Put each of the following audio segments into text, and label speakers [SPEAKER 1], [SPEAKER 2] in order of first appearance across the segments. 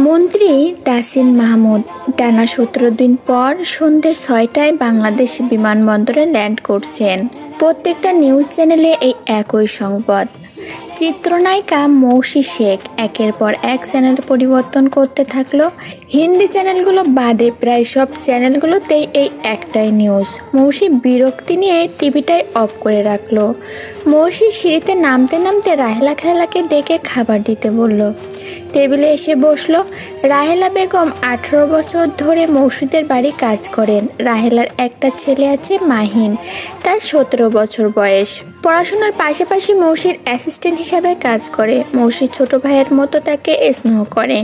[SPEAKER 1] মন্ত্রী তাসিন মাহমুদ টানা ১৭ দিন পর সন্ধ্যে ৬টায় বাংলাদেশ বিমানবন্দরে ল্যান্ড করছেন। প্রত্যেকটা নিউজ চ্যানেলে এই একই সংবাদ। চিত্রনায়িকা মৌসি শেখ একের পর এক চ্যানেল পরিবর্তন করতে থাকলো। হিন্দি চ্যানেলগুলো বাদে প্রায় সব চ্যানেলগুলোতেই এই একটাই নিউজ। মৌসি বিরক্তি নিয়ে টিভিটাই অফ করে রাখলো। মৌসি সিঁড়িতে নামতে নামতে রাহেলা খালাকে ডেকে খাবার দিতে বলল। টেবিলে এসে বসলো। রাহেলা বেগম 18 বছর ধরে মৌসিদের বাড়ি কাজ করেন। রাহেলার একটা ছেলে আছে মাহিন, তার 17 বছর বয়স। পড়াশোনার পাশাপাশি মৌসির অ্যাসিস্ট্যান্ট হিসাবে কাজ করে। মৌসির ছোট ভাইয়ের মতো তাকে স্নেহ করে।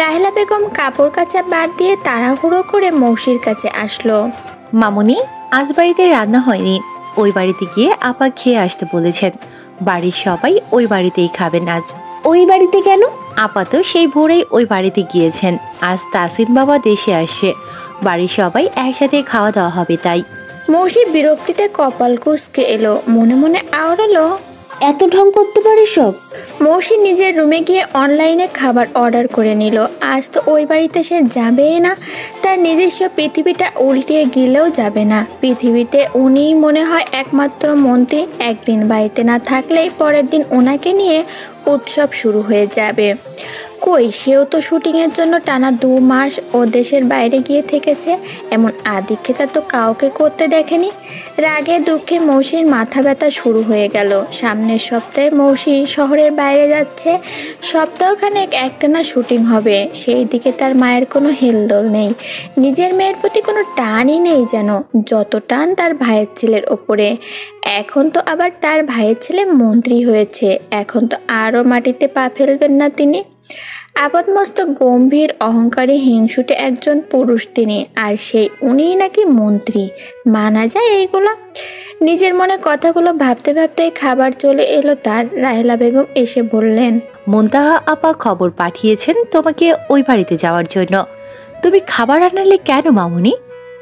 [SPEAKER 1] রাহেলা বেগম কাপড় কাচা বাদ দিয়ে তাড়াহুড়ো করে মৌসির কাছে আসলো।
[SPEAKER 2] মামুনি, আজ বাড়িতে রান্না হয়নি, ওই বাড়িতে গিয়ে আপা খেয়ে আসতে বলেছেন। বাড়ির সবাই ওই বাড়িতেই খাবেন আজ।
[SPEAKER 3] ওই বাড়িতে কেন?
[SPEAKER 2] আপা তো সেই ভোরেই ওই বাড়িতে গিয়েছেন। আজ তাসিন বাবা দেশে আসছে, বাড়ির সবাই একসাথে খাওয়া দাওয়া হবে তাই।
[SPEAKER 1] মৌসি বিরক্তিতে কপাল কুঁচকে এলো, মনে মনে আওড়ালো,
[SPEAKER 3] এত ঢং করতে পারে সব।
[SPEAKER 1] মৌসি নিজের রুমে গিয়ে অনলাইনে খাবার অর্ডার করে নিল। আজ তো ওই বাড়িতে সে যাবেই না, তার নিজস্ব পৃথিবীটা উল্টিয়ে গেলেও যাবে না। পৃথিবীতে উনিই মনে হয় একমাত্র মন্ত্রী। একদিন বাড়িতে না থাকলেই পরের দিন ওনাকে নিয়ে উৎসব শুরু হয়ে যাবে। কই, সেও তো শুটিংয়ের জন্য টানা 2 মাস ও দেশের বাইরে গিয়ে থেকেছে। এমন আদিক্ষেতা তো কাউকে করতে দেখেনি। রাগে দুঃখে মৌসির মাথা ব্যথা শুরু হয়ে গেল। সামনের সপ্তাহে মৌসি শহরের বাইরে যাচ্ছে। সপ্তাহখানেক একটানা শুটিং হবে। সেই দিকে তার মায়ের কোনো হেলদোল নেই। নিজের মেয়ের প্রতি কোনো টানই নেই যেন, যত টান তার ভাইয়ের ছেলের ওপরে। এখন তো আবার তার ভাইয়ের ছেলে মন্ত্রী হয়েছে, এখন তো আরও মাটিতে পা ফেলবেন না তিনি। আপাতমস্তক গম্ভীর, অহংকারী, হিংসুটে একজন পুরুষ তিনি, আর সেই উনিই নাকি মন্ত্রী। মানা যায় এইগুলো? নিজের মনে কথাগুলো ভাবতে ভাবতেই খাবার চলে এলো তার। রাহেলা বেগম এসে বললেন,
[SPEAKER 2] মুনতাহা আপা খবর পাঠিয়েছেন তোমাকে ওই বাড়িতে যাওয়ার জন্য। তুমি খাবার আনালে কেন মামুনি?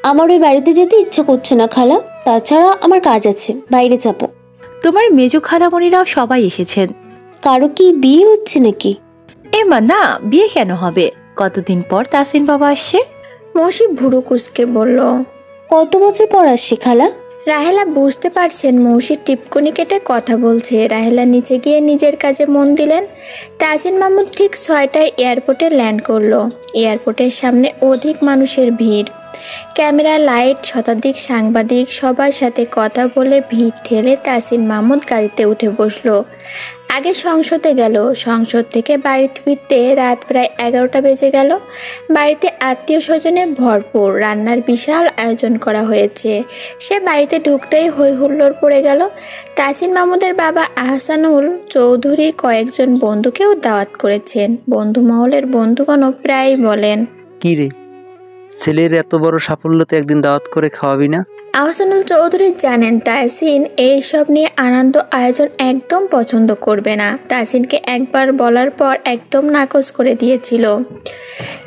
[SPEAKER 3] আমার ওই বাড়িতে যেতে ইচ্ছা করছে না খালা, তাছাড়া আমার কাজ আছে, বাইরে যাবো।
[SPEAKER 2] তোমার মেজো খালামণিরাও সবাই এসেছেন।
[SPEAKER 3] কারো কি বিয়ে হচ্ছে নাকি?
[SPEAKER 2] এমা না, বিয়ে কেন হবে? কতদিন পর তাসিন বাবা আসছে।
[SPEAKER 1] মৌসি ভুরু কুঁচকে বলল,
[SPEAKER 3] কত বছর পর আসছে খালা?
[SPEAKER 1] রাহেলা বুঝতে পারছেন মৌসি টিপকুনি কেটে কথা বলছে। রাহেলা নিচে গিয়ে নিজের কাজে মন দিলেন। তাসিন মাহমুদ ঠিক 6টায় এয়ারপোর্টে ল্যান্ড করলো। এয়ারপোর্টের সামনে অধিক মানুষের ভিড়। ক্যামেরা, লাইট, শতাধিক সাংবাদিক, সবার সাথে কথা বলে ভিড় ঠেলে তাসিন মাহমুদ গাড়িতে উঠে বসলো। আগে সংসদে গেল। সংসদ থেকে বাড়িতে ফিরতে রাত প্রায় 11টা বেজে গেল। বাড়িতে আত্মীয় স্বজনে ভরপুর, রান্নার বিশাল আয়োজন করা হয়েছে। সে বাড়িতে ঢুকতেই হই হুল্লোড় পড়ে গেল। তাসিন মাহমুদের বাবা আহসানুল চৌধুরী কয়েকজন বন্ধুকেও দাওয়াত করেছেন। বন্ধু মহলের বন্ধুগণও প্রায় বলেন,
[SPEAKER 4] কি রে, ছেলের এত বড় সাফল্যতে একদিন দাওয়াত করে খাওয়াবি না?
[SPEAKER 1] আহসানুল চৌধুরী জানেন তাসিন এইসব নিয়ে আনন্দ আয়োজন একদম পছন্দ করবে না। তাসিনকে একবার বলার পর একদম নাকচ করে দিয়েছিল,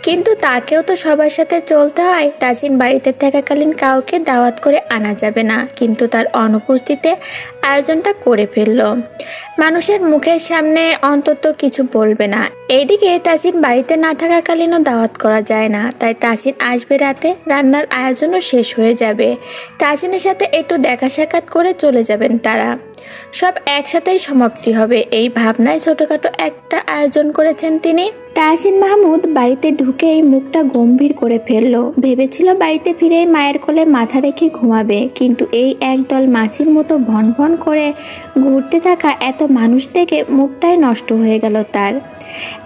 [SPEAKER 1] কিন্তু তাকেও তো সবার সাথে চলতে হয়। তাসিন বাড়িতে থাকাকালীন কাউকে দাওয়াত করে আনা যাবে না, কিন্তু তার অনুপস্থিতিতে আয়োজনটা করে ফেলল। মানুষের মুখের সামনে অন্তত কিছু বলবে না। এইদিকে তাসিন বাড়িতে না থাকাকালীনও দাওয়াত করা যায় না, তাই তাসিন আসবে রাতে, রান্নার আয়োজনও শেষ হয়ে যাবে। তাসিনের সাথে একটু দেখা সাক্ষাৎ করে চলে যাবেন তারা। সব একসাথেই সমাপ্তি হবে, এই ভাবনায় ছোটখাটো একটা আয়োজন করেছেন তিনি। তাসিন মাহমুদ বাড়িতে ঢুকেই মুখটা গম্ভীর করে ফেলল। ভেবেছিল বাড়িতে ফিরেই মায়ের কোলে মাথা রেখে ঘুমাবে, কিন্তু এই একদল মাছির মতো ভন ভন করে ঘুরতে থাকা এত মানুষ দেখে মুখটাই নষ্ট হয়ে গেল তার।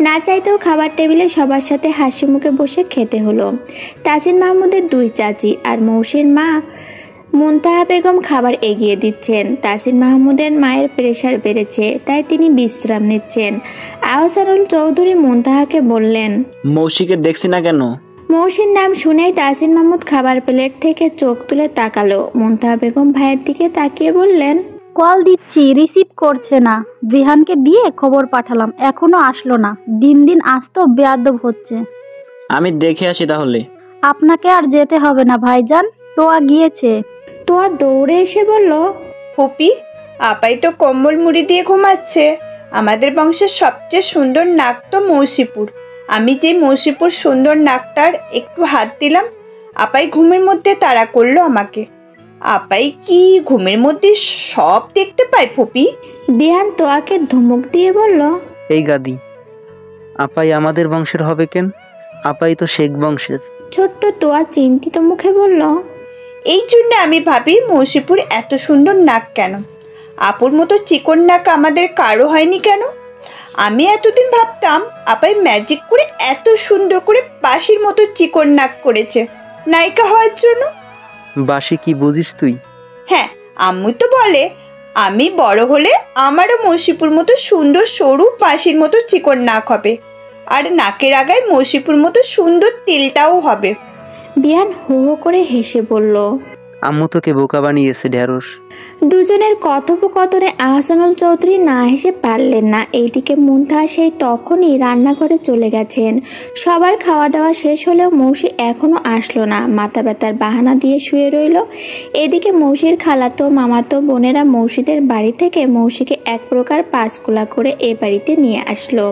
[SPEAKER 1] না চাইতেও খাবার টেবিলে সবার সাথে হাসি মুখে বসে খেতে হলো। তাসিন মাহমুদের 2 চাচি আর মৌসির মা মুনতাহা বেগম খাবার এগিয়ে দিচ্ছেন। তাসিন মাহমুদের মায়ের প্রেশার বেড়েছে, তাই তিনি বিশ্রাম নিচ্ছেন। আহসানুল চৌধুরী মুনতাহাকে বললেন,
[SPEAKER 5] মৌসিকে দেখছি না কেন?
[SPEAKER 1] মৌসির নাম শুনেই তাসিন মাহমুদ খাবার প্লেট থেকে চোখ তুলে তাকালো। মুনতাহা বেগম ভাইয়ের দিকে তাকিয়ে বললেন,
[SPEAKER 6] কল দিচ্ছি, রিসিভ করছে না। বিহানকে দিয়ে খবর পাঠালাম, এখনো আসলো না। দিন দিন আসতো বেয়াদব হচ্ছে।
[SPEAKER 5] আমি দেখে আসি তাহলে।
[SPEAKER 6] আপনাকে আর যেতে হবে না ভাইজান, তোয়া গিয়েছে।
[SPEAKER 1] তোয়া দৌড়ে এসে বলল,
[SPEAKER 7] ফুপি, আপাই তো কম্বল মুড়ি দিয়ে ঘুমাচ্ছে। আমাদের বংশের সবচেয়ে সুন্দর নাক তো মৌসিপুর। আমি যে মৌসিপুর সুন্দর নাকটার একটু হাত দিলাম, আপাই ঘুমের মধ্যে তাড়া করলো আমাকে। আপাই কি ঘুমের মধ্যে সব দেখতে পায় ফুপি?
[SPEAKER 1] বিহান তোয়াকে ধমক দিয়ে বলল,
[SPEAKER 4] এই গাদি, আপাই আমাদের বংশের হবে কেন? আপাই তো শেখ বংশের।
[SPEAKER 1] ছোট্ট তোয়া চিন্তিত মুখে বলল,
[SPEAKER 7] এই জন্য আমি ভাবি মৌসিপুর এত সুন্দর নাক কেন? আপুর মতো চিকন নাক আমাদের কারো হয়নি কেন? আমি এতদিন ভাবতাম আপাই ম্যাজিক করে এত সুন্দর করে বাঁশির মতো চিকন নাক করেছে নায়িকা হওয়ার জন্য।
[SPEAKER 4] বাসি কি বুঝিস তুই?
[SPEAKER 7] হ্যাঁ, আম্মু তো বলে আমি বড় হলে আমারও মৌসিপুর মতো সুন্দর সরু বাঁশির মতো চিকন নাক হবে, আর নাকের আগায় মৌসিপুর মতো সুন্দর তিলটাও হবে।
[SPEAKER 1] বিহান হো হো করে হেসে বলল।
[SPEAKER 4] আম্মু তোকে বোকা বানিয়েছে ঢ্যাঁড়স।
[SPEAKER 1] দুজনের কথোপকথনে আহসানুল চৌধুরী না হেসে পারলেন না। এইদিকে মুনতাহা সেই তখনই রান্নাঘরে চলে গেছেন। সবার খাওয়া দাওয়া শেষ হলেও মৌসি এখনো আসলো না। মাথা ব্যথার বাহানা দিয়ে শুয়ে রইল। এদিকে মৌসির খালাতো মামাতো বোনেরা মৌসিদের বাড়ি থেকে মৌসিকে এক প্রকার পাঁচকুলা করে এ বাড়িতে নিয়ে আসলো।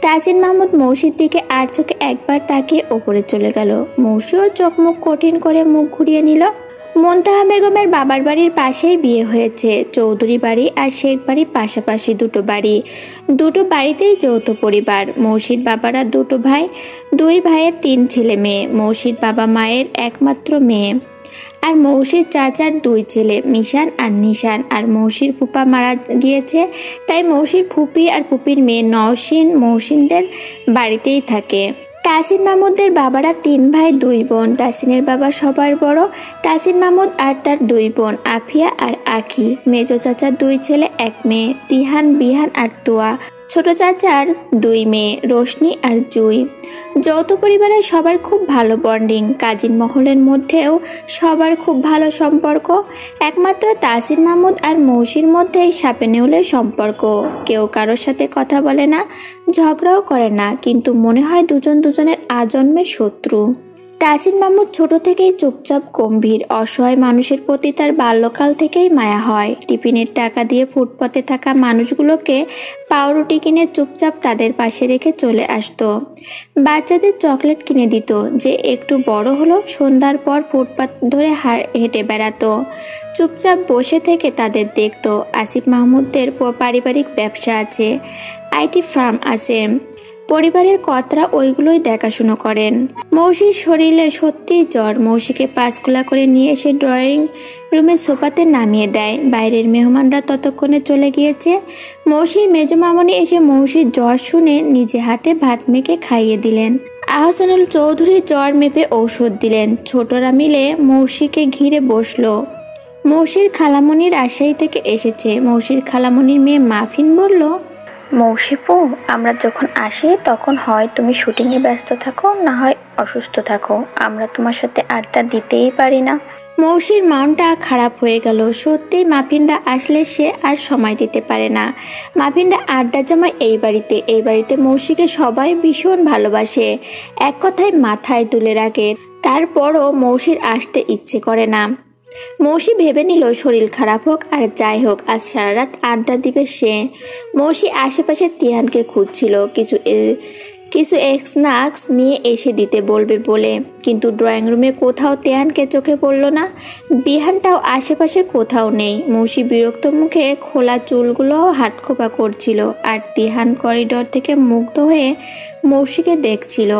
[SPEAKER 1] তাজিন মাহমুদ মৌসির দিকে আর চোখে একবার তাকিয়ে ওপরে চলে গেল। মৌসিও চোখ মুখ কঠিন করে মুখ ঘুরিয়ে নিল। মুনতাহা বেগমের বাবার বাড়ির পাশেই বিয়ে হয়েছে। চৌধুরী বাড়ি আর শেখ বাড়ি পাশাপাশি দুটো বাড়ি। দুটো বাড়িতেই যৌথ পরিবার। মৌসির বাবারা দুটো ভাই, দুই ভাইয়ের 3 ছেলে মেয়ে। মৌসির বাবা মায়ের একমাত্র মেয়ে। আর মৌসির চাচার 2 ছেলে, মিশান আর নিশান। আর মৌসির ফুপা মারা গিয়েছে, তাই মৌসির ফুপি আর ফুপির মেয়ে নওশিন মৌসিনদের বাড়িতেই থাকে। তাসিন মাহমুদের বাবারা 3 ভাই 2 বোন। তাসিনের বাবা সবার বড়। তাসিন মাহমুদ আর তার 2 বোন আফিয়া আর আখি। মেজো চাচার 2 ছেলে 1 মেয়ে, তিহান, বিহান আর তোয়া। ছোট চাচার 2 মেয়ে, রোশনি আর জুই। যৌথ পরিবারের সবার খুব ভালো বন্ডিং। কাজিন মহলের মধ্যেও সবার খুব ভালো সম্পর্ক। একমাত্র তাসিন মাহমুদ আর মৌসির মধ্যেই সাপে নেউলের সম্পর্ক। কেউ কারোর সাথে কথা বলে না, ঝগড়াও করে না, কিন্তু মনে হয় দুজন দুজনের আজন্মের শত্রু। তাসিন মাহমুদ ছোট থেকেই চুপচাপ গম্ভীর। অসহায় মানুষের প্রতি তার বাল্যকাল থেকেই মায়া হয়। টিফিনের টাকা দিয়ে ফুটপাতে থাকা মানুষগুলোকে পাউরুটি কিনে চুপচাপ তাদের পাশে রেখে চলে আসতো। বাচ্চাদের চকলেট কিনে দিত। যে একটু বড় হলো সন্ধ্যার পর ফুটপাত ধরে হেঁটে বেড়াতো। চুপচাপ বসে থেকে তাদের দেখতো। আসিফ মাহমুদদের পারিবারিক ব্যবসা আছে, আইটি ফার্ম আছে। পরিবারের কর্তারা ওইগুলোই দেখাশুনো করেন। মৌসির শরীরে সত্যিই জ্বর। মৌসিকে পাঁচকুলা করে নিয়ে এসে ড্রয়িং রুমের সোফাতে নামিয়ে দেয়। বাইরের মেহমানরা ততক্ষণে চলে গিয়েছে। মৌসির মেজো মামনি এসে মৌসির জ্বর শুনে নিজে হাতে ভাত মেখে খাইয়ে দিলেন। আহসানুল চৌধুরী জ্বর মেপে ঔষধ দিলেন। ছোটরা মিলে মৌসিকে ঘিরে বসলো। মৌসির খালামণি রাজশাহী থেকে এসেছে। মৌসির খালামণির মেয়ে মাফিন বলল, মৌসিপু, আমরা যখন আসি তখন হয় তুমি শুটিংয়ে ব্যস্ত থাকো, না হয় অসুস্থ থাকো। আমরা তোমার সাথে আড্ডা দিতেই পারি না। মৌসির মনটা খারাপ হয়ে গেল। সত্যিই মাফিনরা আসলে সে আর সময় দিতে পারে না। মাফিনরা আড্ডা জমায় এই বাড়িতে। এই বাড়িতে মৌসিকে সবাই ভীষণ ভালোবাসে, এক কথায় মাথায় তুলে রাখে। তারপরও মৌসির আসতে ইচ্ছে করে না। মৌসি ভেবে নিল শরীর খারাপ হোক আর যাই হোক, আজ সারা রাত আড্ডা দিবে সে। মৌসি আশেপাশে তিহানকে খুঁজছিল কিছু স্ন্যাক্স নিয়ে এসে দিতে বলবে বলে, কিন্তু ড্রয়িং রুমে কোথাও তিহানকে চোখে পড়ল না। বিহানটাও আশেপাশে কোথাও নেই। মৌসি বিরক্ত মুখে খোলা চুলগুলো হাতখোপা করছিল, আর তিহান করিডোর থেকে মুগ্ধ হয়ে মৌসিকে দেখছিল।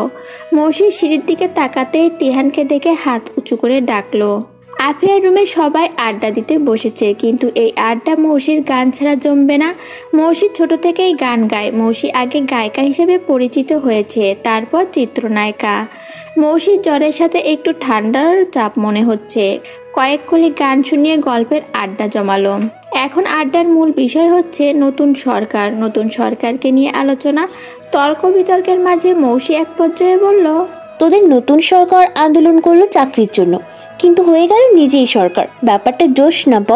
[SPEAKER 1] মৌসির সিঁড়ির দিকে তাকাতেই তিহানকে দেখে হাত উঁচু করে ডাকলো। আফিয়ার রুমে সবাই আড্ডা দিতে বসেছে, কিন্তু এই আড্ডা মৌসির গান ছাড়া জমবে না। মৌসি ছোট থেকেই গান গায়। মৌসি আগে গায়িকা হিসেবে পরিচিত হয়েছে, তারপর চিত্রনায়িকা। মৌসির জ্বরের সাথে একটু ঠান্ডার চাপ মনে হচ্ছে। কয়েক কলি গান শুনিয়ে গল্পের আড্ডা জমালো। এখন আড্ডার মূল বিষয় হচ্ছে নতুন সরকার। নতুন সরকারকে নিয়ে আলোচনা। তর্ক বিতর্কের মাঝে মৌসি এক পর্যায়ে বলল,
[SPEAKER 3] তোদের নতুন সরকার আন্দোলন করলো চাকরির জন্য, কিন্তু হয়ে গেল নিজেই সরকার। ব্যাপারটা জোশ না ব?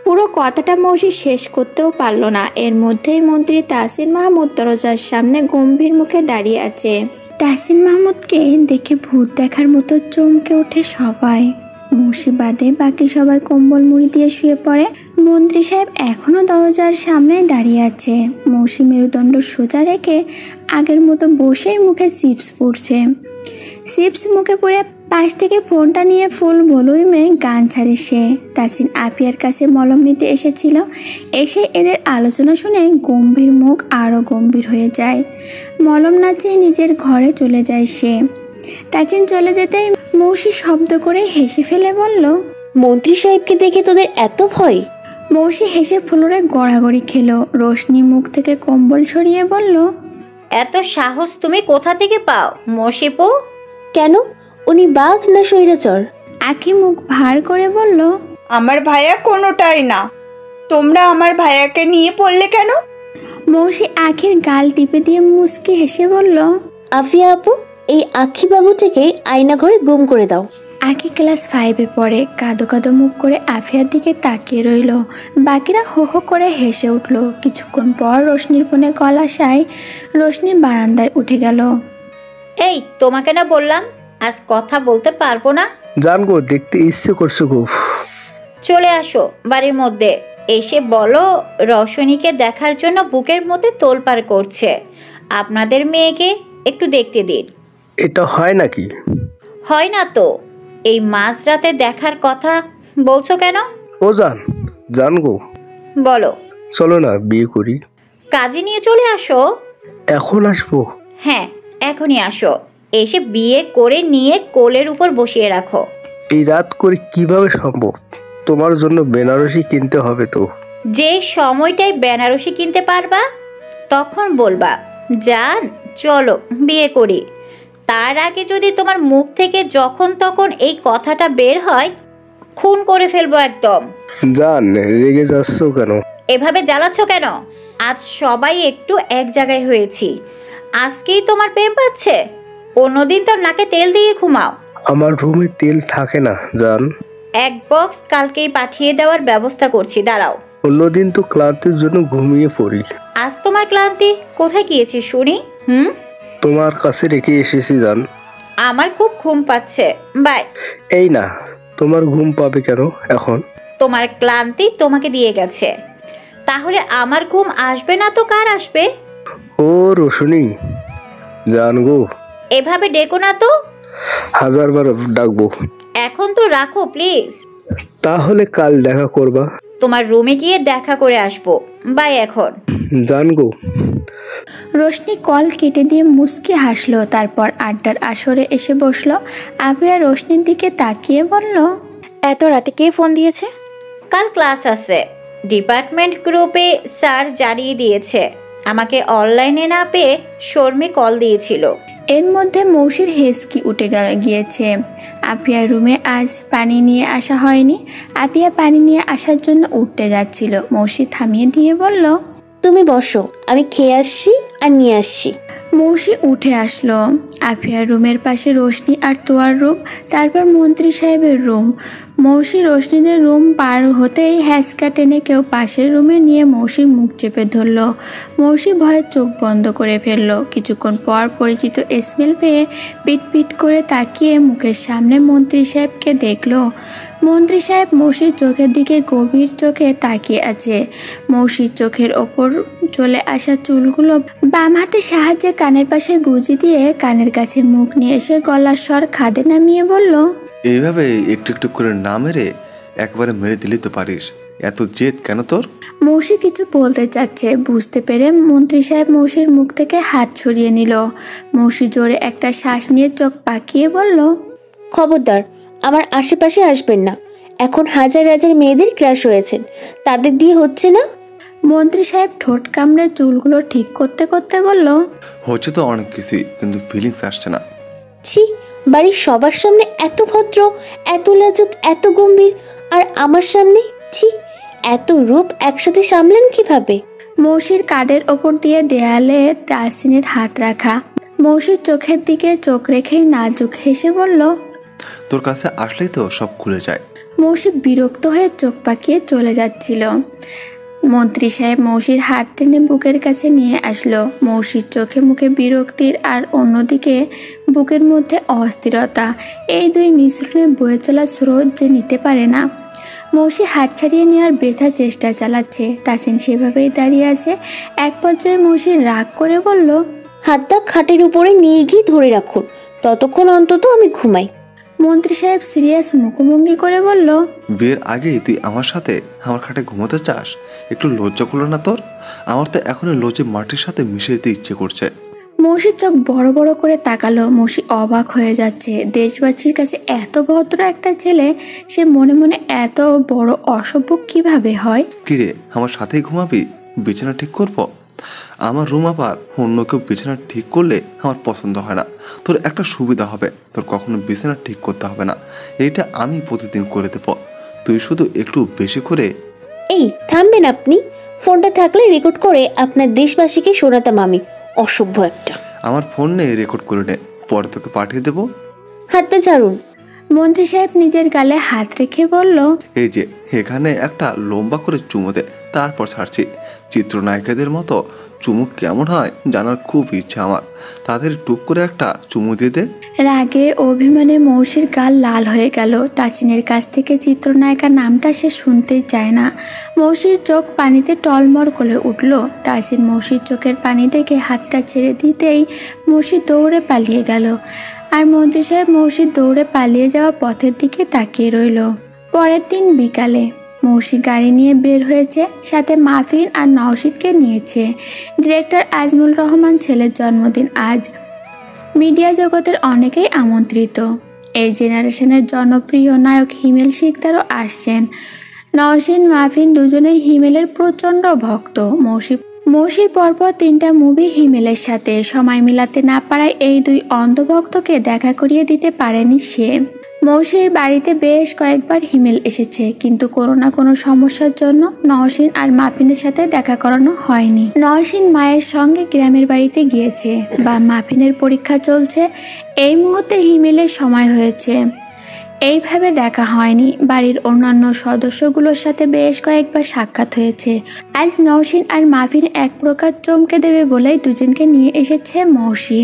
[SPEAKER 1] পুরো কথাটা মৌসি শেষ করতেও পারল না। এর মধ্যেই মন্ত্রী তাসিন মাহমুদ দরজার সামনে গম্ভীর মুখে দাঁড়িয়ে আছে। তাসিন মাহমুদকে দেখে ভূত দেখার মতো চমকে ওঠে সবাই। মৌসি বাদে বাকি সবাই কম্বল মুড়ি দিয়ে শুয়ে পড়ে। মন্ত্রী সাহেব এখনো দরজার সামনে দাঁড়িয়ে আছে। মৌসি মেরুদণ্ড সোজা রেখে আগের মতো বসেই মুখে চিপস পুড়ছে। চিপস মুখে পুড়ে পাশ থেকে ফোনটা নিয়ে ফুল ভলিউমে গান ছাড়ে সে। তাসিন আফিয়ার কাছে মলম নিতে এসেছিল। এসে এদের আলোচনা শুনে গম্ভীর মুখ আরও গম্ভীর হয়ে যায়। মলম নাচিয়ে নিজের ঘরে চলে যায় সে। তাসিন চলে যেতেই মৌসি শব্দ করে হেসে ফেলে বলল,
[SPEAKER 3] মন্ত্রী সাহেবকে দেখে তোদের এত ভয়?
[SPEAKER 1] মৌসি হেসে ফ্লোরে গড়াগড়ি খেলো। রোশনি মুখ থেকে কম্বল সরিয়ে বলল,
[SPEAKER 8] এত সাহস তুমি কোথা থেকে পাও মশিপু?
[SPEAKER 3] কেন, উনি বাঘ না স্বৈরাচার?
[SPEAKER 1] আঁখি মুখ ভার করে বলল,
[SPEAKER 7] আমার ভাইয়া কোনোটাই না। তোমরা আমার ভাইয়াকে নিয়ে পড়লে কেন?
[SPEAKER 1] মৌসি আঁখির গাল টিপে দিয়ে মুচকি হেসে বলল,
[SPEAKER 3] আফিয়া আপু, এই আখি বাবুটাকে আয়না ঘরে গুম করে দাও।
[SPEAKER 1] আঁখি ক্লাস 5-এ পড়ে। কাঁদো কাঁদো মুখ করে আফিয়ার দিকে তাকিয়ে রইল। বাকিরা হো হো করে হেসে উঠল। কিছুক্ষণ পর রোশনির ফোনে কল আসায় রোশনি বারান্দায় উঠে গেল।
[SPEAKER 8] এই তোমাকে না বললাম আজ কথা বলতে পারবো না?
[SPEAKER 9] জানগো, দেখতে ইচ্ছে করছে খুব।
[SPEAKER 8] চলে আসো বাড়ির মধ্যে। এসে বলো রশনীকে দেখার জন্য বুকের মধ্যে তোলপাড় করছে। আপনাদের মেয়েকে একটু দেখতে দিন।
[SPEAKER 9] এটা হয় নাকি?
[SPEAKER 8] হয় না তো, এই মাঝরাতে দেখার কথা বলছো কেন?
[SPEAKER 9] ও জানগো,
[SPEAKER 8] বলো।
[SPEAKER 9] চলো না বিয়ে করি।
[SPEAKER 8] কাজে নিয়ে চলে আসো।
[SPEAKER 9] এখন আসবো?
[SPEAKER 8] হ্যাঁ, এখনই আসো। এসে বিয়ে করে নিয়ে কোলের উপর বসিয়ে রাখো।
[SPEAKER 9] এই রাত করে কিভাবে সম্ভব? তোমার জন্য বেনারসি কিনতে হবে তো।
[SPEAKER 8] যে সময়টায় বেনারসি কিনতে পারবা তখন বলবা জান চলো বিয়ে করি। তার আগে যদি তোমার মুখ থেকে যখন তখন এই কথাটা বের হয়, খুন করে ফেলবো একদম।
[SPEAKER 9] জান, রেগে যাচ্ছ কেন?
[SPEAKER 8] এভাবে জ্বালাচ্ছ কেন? আজ সবাই একটু এক জায়গায় হয়েছি। আজকেই তোমার প্রেম পাচ্ছে? অন্যদিন তো নাকে তেল দিয়ে ঘুমাও।
[SPEAKER 9] আমার রুমে তেল থাকে না জান।
[SPEAKER 8] এক বক্স কালকেই পাঠিয়ে দেওয়ার ব্যবস্থা করছি, দাঁড়াও।
[SPEAKER 9] অন্যদিন তো ক্লান্তির জন্য ঘুমিয়ে পড়ি।
[SPEAKER 8] আজ তোমার ক্লান্তি কোথায় গিয়েছি শুনি?
[SPEAKER 9] তোমার কাছে রেখে এসেছি জান।
[SPEAKER 8] আমার খুব ঘুম পাচ্ছে, বাই।
[SPEAKER 9] এই না, তোমার ঘুম পাবে কেন এখন?
[SPEAKER 8] তোমার ক্লান্তি তোমাকে দিয়ে গেছে, তাহলে আমার ঘুম আসবে না তো কার আসবে?
[SPEAKER 9] ও রোশনি, জানগো,
[SPEAKER 8] এভাবে ডেকো না তো।
[SPEAKER 9] 1000বার ডাকবো।
[SPEAKER 8] এখন তো রাখো প্লিজ।
[SPEAKER 9] তাহলে কাল দেখা করবা?
[SPEAKER 8] তোমার রুমে গিয়ে দেখা করে আসবো, বাই এখন।
[SPEAKER 9] জানগো।
[SPEAKER 1] রোশনি কল কেটে দিয়ে মুচকি হাসলো। তারপর আড্ডার আসরে এসে বসলো। আফিয়া রোশনির দিকে তাকিয়ে বলল,
[SPEAKER 2] এত রাতে কে ফোন দিয়েছে?
[SPEAKER 8] কাল ক্লাস আছে, ডিপার্টমেন্ট গ্রুপে স্যার জানিয়ে দিয়েছে। আমাকে অনলাইনে না পেয়ে শর্মি কল দিয়েছিল।
[SPEAKER 1] এর মধ্যে মৌসির হেসকি উঠে গিয়েছে। আফিয়ার রুমে আজ পানি নিয়ে আসা হয়নি। আফিয়া পানি নিয়ে আসার জন্য উঠতে যাচ্ছিল। মৌসি থামিয়ে দিয়ে বলল,
[SPEAKER 3] তুমি বসো, আমি খেয়ে আসছি আর নিয়ে আসছি।
[SPEAKER 1] মৌসি উঠে আসলো। আফিয়ার রুমের পাশে রোশনি আর তোয়ার রুম, তারপর মন্ত্রী সাহেবের রুম। মৌসি রোশনিদের রুম পার হতেই হ্যাঁচকা টেনে কেউ পাশের রুমে নিয়ে মৌসির মুখ চেপে ধরল। মৌসি ভয়ে চোখ বন্ধ করে ফেলল। কিছুক্ষণ পর পরিচিত স্মেল পেয়ে পিট পিট করে তাকিয়ে মুখের সামনে মন্ত্রী সাহেবকে দেখল। মন্ত্রী সাহেব মৌসির চোখের দিকে গভীর চোখে তাকিয়ে আছে। মৌসির চোখের ওপর চলে আসা চুলগুলো বাম হাতের সাহায্যে কানের পাশে গুঁজি দিয়ে কানের কাছে মুখ নিয়ে এসে গলার স্বর খাদে নামিয়ে বলল,
[SPEAKER 10] এইভাবে একটু একটু করে না মেরে একবারে মেরে দিলে তো পারিস। এত জেদ কেন তোর?
[SPEAKER 1] মৌসি কিছু বলতে চাচ্ছে, বুঝতে পেরে মন্ত্রী সাহেব মৌসির মুখ থেকে হাত সরিয়ে নিল। মৌসি জোরে একটা শ্বাস নিয়ে চোখ পাকিয়ে বলল,
[SPEAKER 3] খবরদার আমার আশেপাশে আসবেন না। এখন হাজার হাজার মেয়েদের ক্রাশ হয়েছেন, তাদের দিয়ে হচ্ছে না।
[SPEAKER 1] মন্ত্রী সাহেব ঠোঁট কামড়ে চুলগুলো ঠিক করতে করতে বলল,
[SPEAKER 10] হচ্ছে তো অনেক কিছুই, কিন্তু ফিলিংস আসছে না।
[SPEAKER 3] ছি, বাড়ির সবার সামনে এত ভদ্র, এত লাজুক, এত গম্ভীর, আর আমার সামনে ছি, এত রূপ একসাথে সামলেন কিভাবে?
[SPEAKER 1] মৌসির কাঁধের ওপর দিয়ে দেয়ালে তাসিনের হাত রাখা। মৌসির চোখের দিকে চোখ রেখেই নাজুক হেসে বলল,
[SPEAKER 10] তোর কাছে আসলেই তো সব খুলে যায়।
[SPEAKER 1] মৌসি বিরক্ত হয়ে চোখ পাকিয়ে চলে যাচ্ছিল। মন্ত্রী সাহেব মৌসির হাত টেনে বুকের কাছে নিয়ে আসলো। মৌসির চোখে মুখে বিরক্তির আর অন্যদিকে বুকের মধ্যে অস্থিরতা। এই দুই মিশ্রণে বয়ে চলা স্রোত যে নিতে পারে না। মৌসি হাত ছাড়িয়ে নেওয়ার বৃথা চেষ্টা চালাচ্ছে। তাসিন সেভাবেই দাঁড়িয়ে আছে। এক পর্যায়ে মৌসি রাগ করে বলল,
[SPEAKER 3] হাতটা খাটের উপরে নিয়ে গিয়ে ধরে রাখুন, ততক্ষণ অন্তত আমি ঘুমাই।
[SPEAKER 1] মন্ত্রী সাহেব সিরিয়াস মুখভঙ্গি করে বলল,
[SPEAKER 10] বিয়ের আগেই তুই আমার সাথে আমার খাটে ঘুমোতে চাস? একটু লজ্জা করলো না তোর? আমার তো এখনই লজ্জে মাটির সাথে মিশে দিতে ইচ্ছে করছে।
[SPEAKER 1] মৌসির চোখ বড় বড় করে তাকালো। মৌসি অবাক হয়ে যাচ্ছে। দেশবাসীর কাছে এত ভদ্র একটা ছেলে, সে মনে মনে এত বড় অসভ্য কিভাবে হয়?
[SPEAKER 10] কিরে, আমার সাথেই ঘুমাবি? বিছানা ঠিক করবো? আমার রুম আবার অন্য কেউ বিছানা ঠিক করলে আমার পছন্দ হয় না। তোর একটা সুবিধা হবে, তোর কখনো বিছানা ঠিক করতে হবে না। এইটা আমি প্রতিদিন করে দেব। তুই শুধু একটু বেশি করে।
[SPEAKER 3] এই থামবেন আপনি? ফোনটা থাকলে রেকর্ড করে আপনার দেশবাসীকে শোনাতাম আমি। অসভ্য একটা।
[SPEAKER 10] আমার ফোন নিয়ে রেকর্ড করে নে, পরে তোকে পাঠিয়ে দেবো।
[SPEAKER 3] হাতটা ছাড়ুন।
[SPEAKER 1] মন্ত্রী সাহেব নিজের গালে হাত রেখে বলল,
[SPEAKER 10] এই যে এখানে একটা লম্বা করে চুমু দে, তারপর ছাড়ছি। চিত্রনায়িকাদের মতো চুমু কেমন হয় জানার খুব ইচ্ছা আমার। তাদের টুক করে একটা চুমু দিয়ে দে।
[SPEAKER 1] রাগে অভিমানে মৌসির গাল লাল হয়ে গেল। তাসিনের কাছ থেকে চিত্রনায়িকা নামটা সে শুনতেই চায় না। মৌসির চোখ পানিতে টলমল করে উঠল। তাসিন মৌসির চোখের পানি দেখে হাতটা ছেড়ে দিতেই মৌসি দৌড়ে পালিয়ে গেল। আর মন্ত্রী সাহেব মৌসির দৌড়ে পালিয়ে যাওয়া পথের দিকে তাকিয়ে রইল। পরের দিন বিকালে মৌসি গাড়ি নিয়ে বের হয়েছে, সাথে মাহফিন আর নওশিদকে নিয়েছে। ডিরেক্টর আজমুল রহমান ছেলের জন্মদিন আজ। মিডিয়া জগতের অনেকেই আমন্ত্রিত। এই জেনারেশনের জনপ্রিয় নায়ক হিমেল শিকদারও আসছেন। নওশিদ মাহফিন দুজনেই হিমেলের প্রচণ্ড ভক্ত। মৌসির পরপর 3টা মুভি হিমেলের সাথে, সময় মিলাতে না পারায় এই দুই অন্ধভক্তকে দেখা করিয়ে দিতে পারেনি সে। মৌসির বাড়িতে বেশ কয়েকবার হিমেল এসেছে, কিন্তু কোনো না কোনো সমস্যার জন্য নওশিন আর মাহফিনের সাথে দেখা করানো হয়নি। নওশিন মায়ের সঙ্গে গ্রামের বাড়িতে গিয়েছে বা মাহফিনের পরীক্ষা চলছে। এই মুহূর্তে হিমেলের সময় হয়েছে, এইভাবে দেখা হয়নি। বাড়ির অন্যান্য সদস্যগুলোর সাথে বেশ কয়েকবার সাক্ষাৎ হয়েছে। আজ নওশিন আর মাহফিন এক প্রকার চমকে দেবে বলেই দুজনকে নিয়ে এসেছে মৌসি।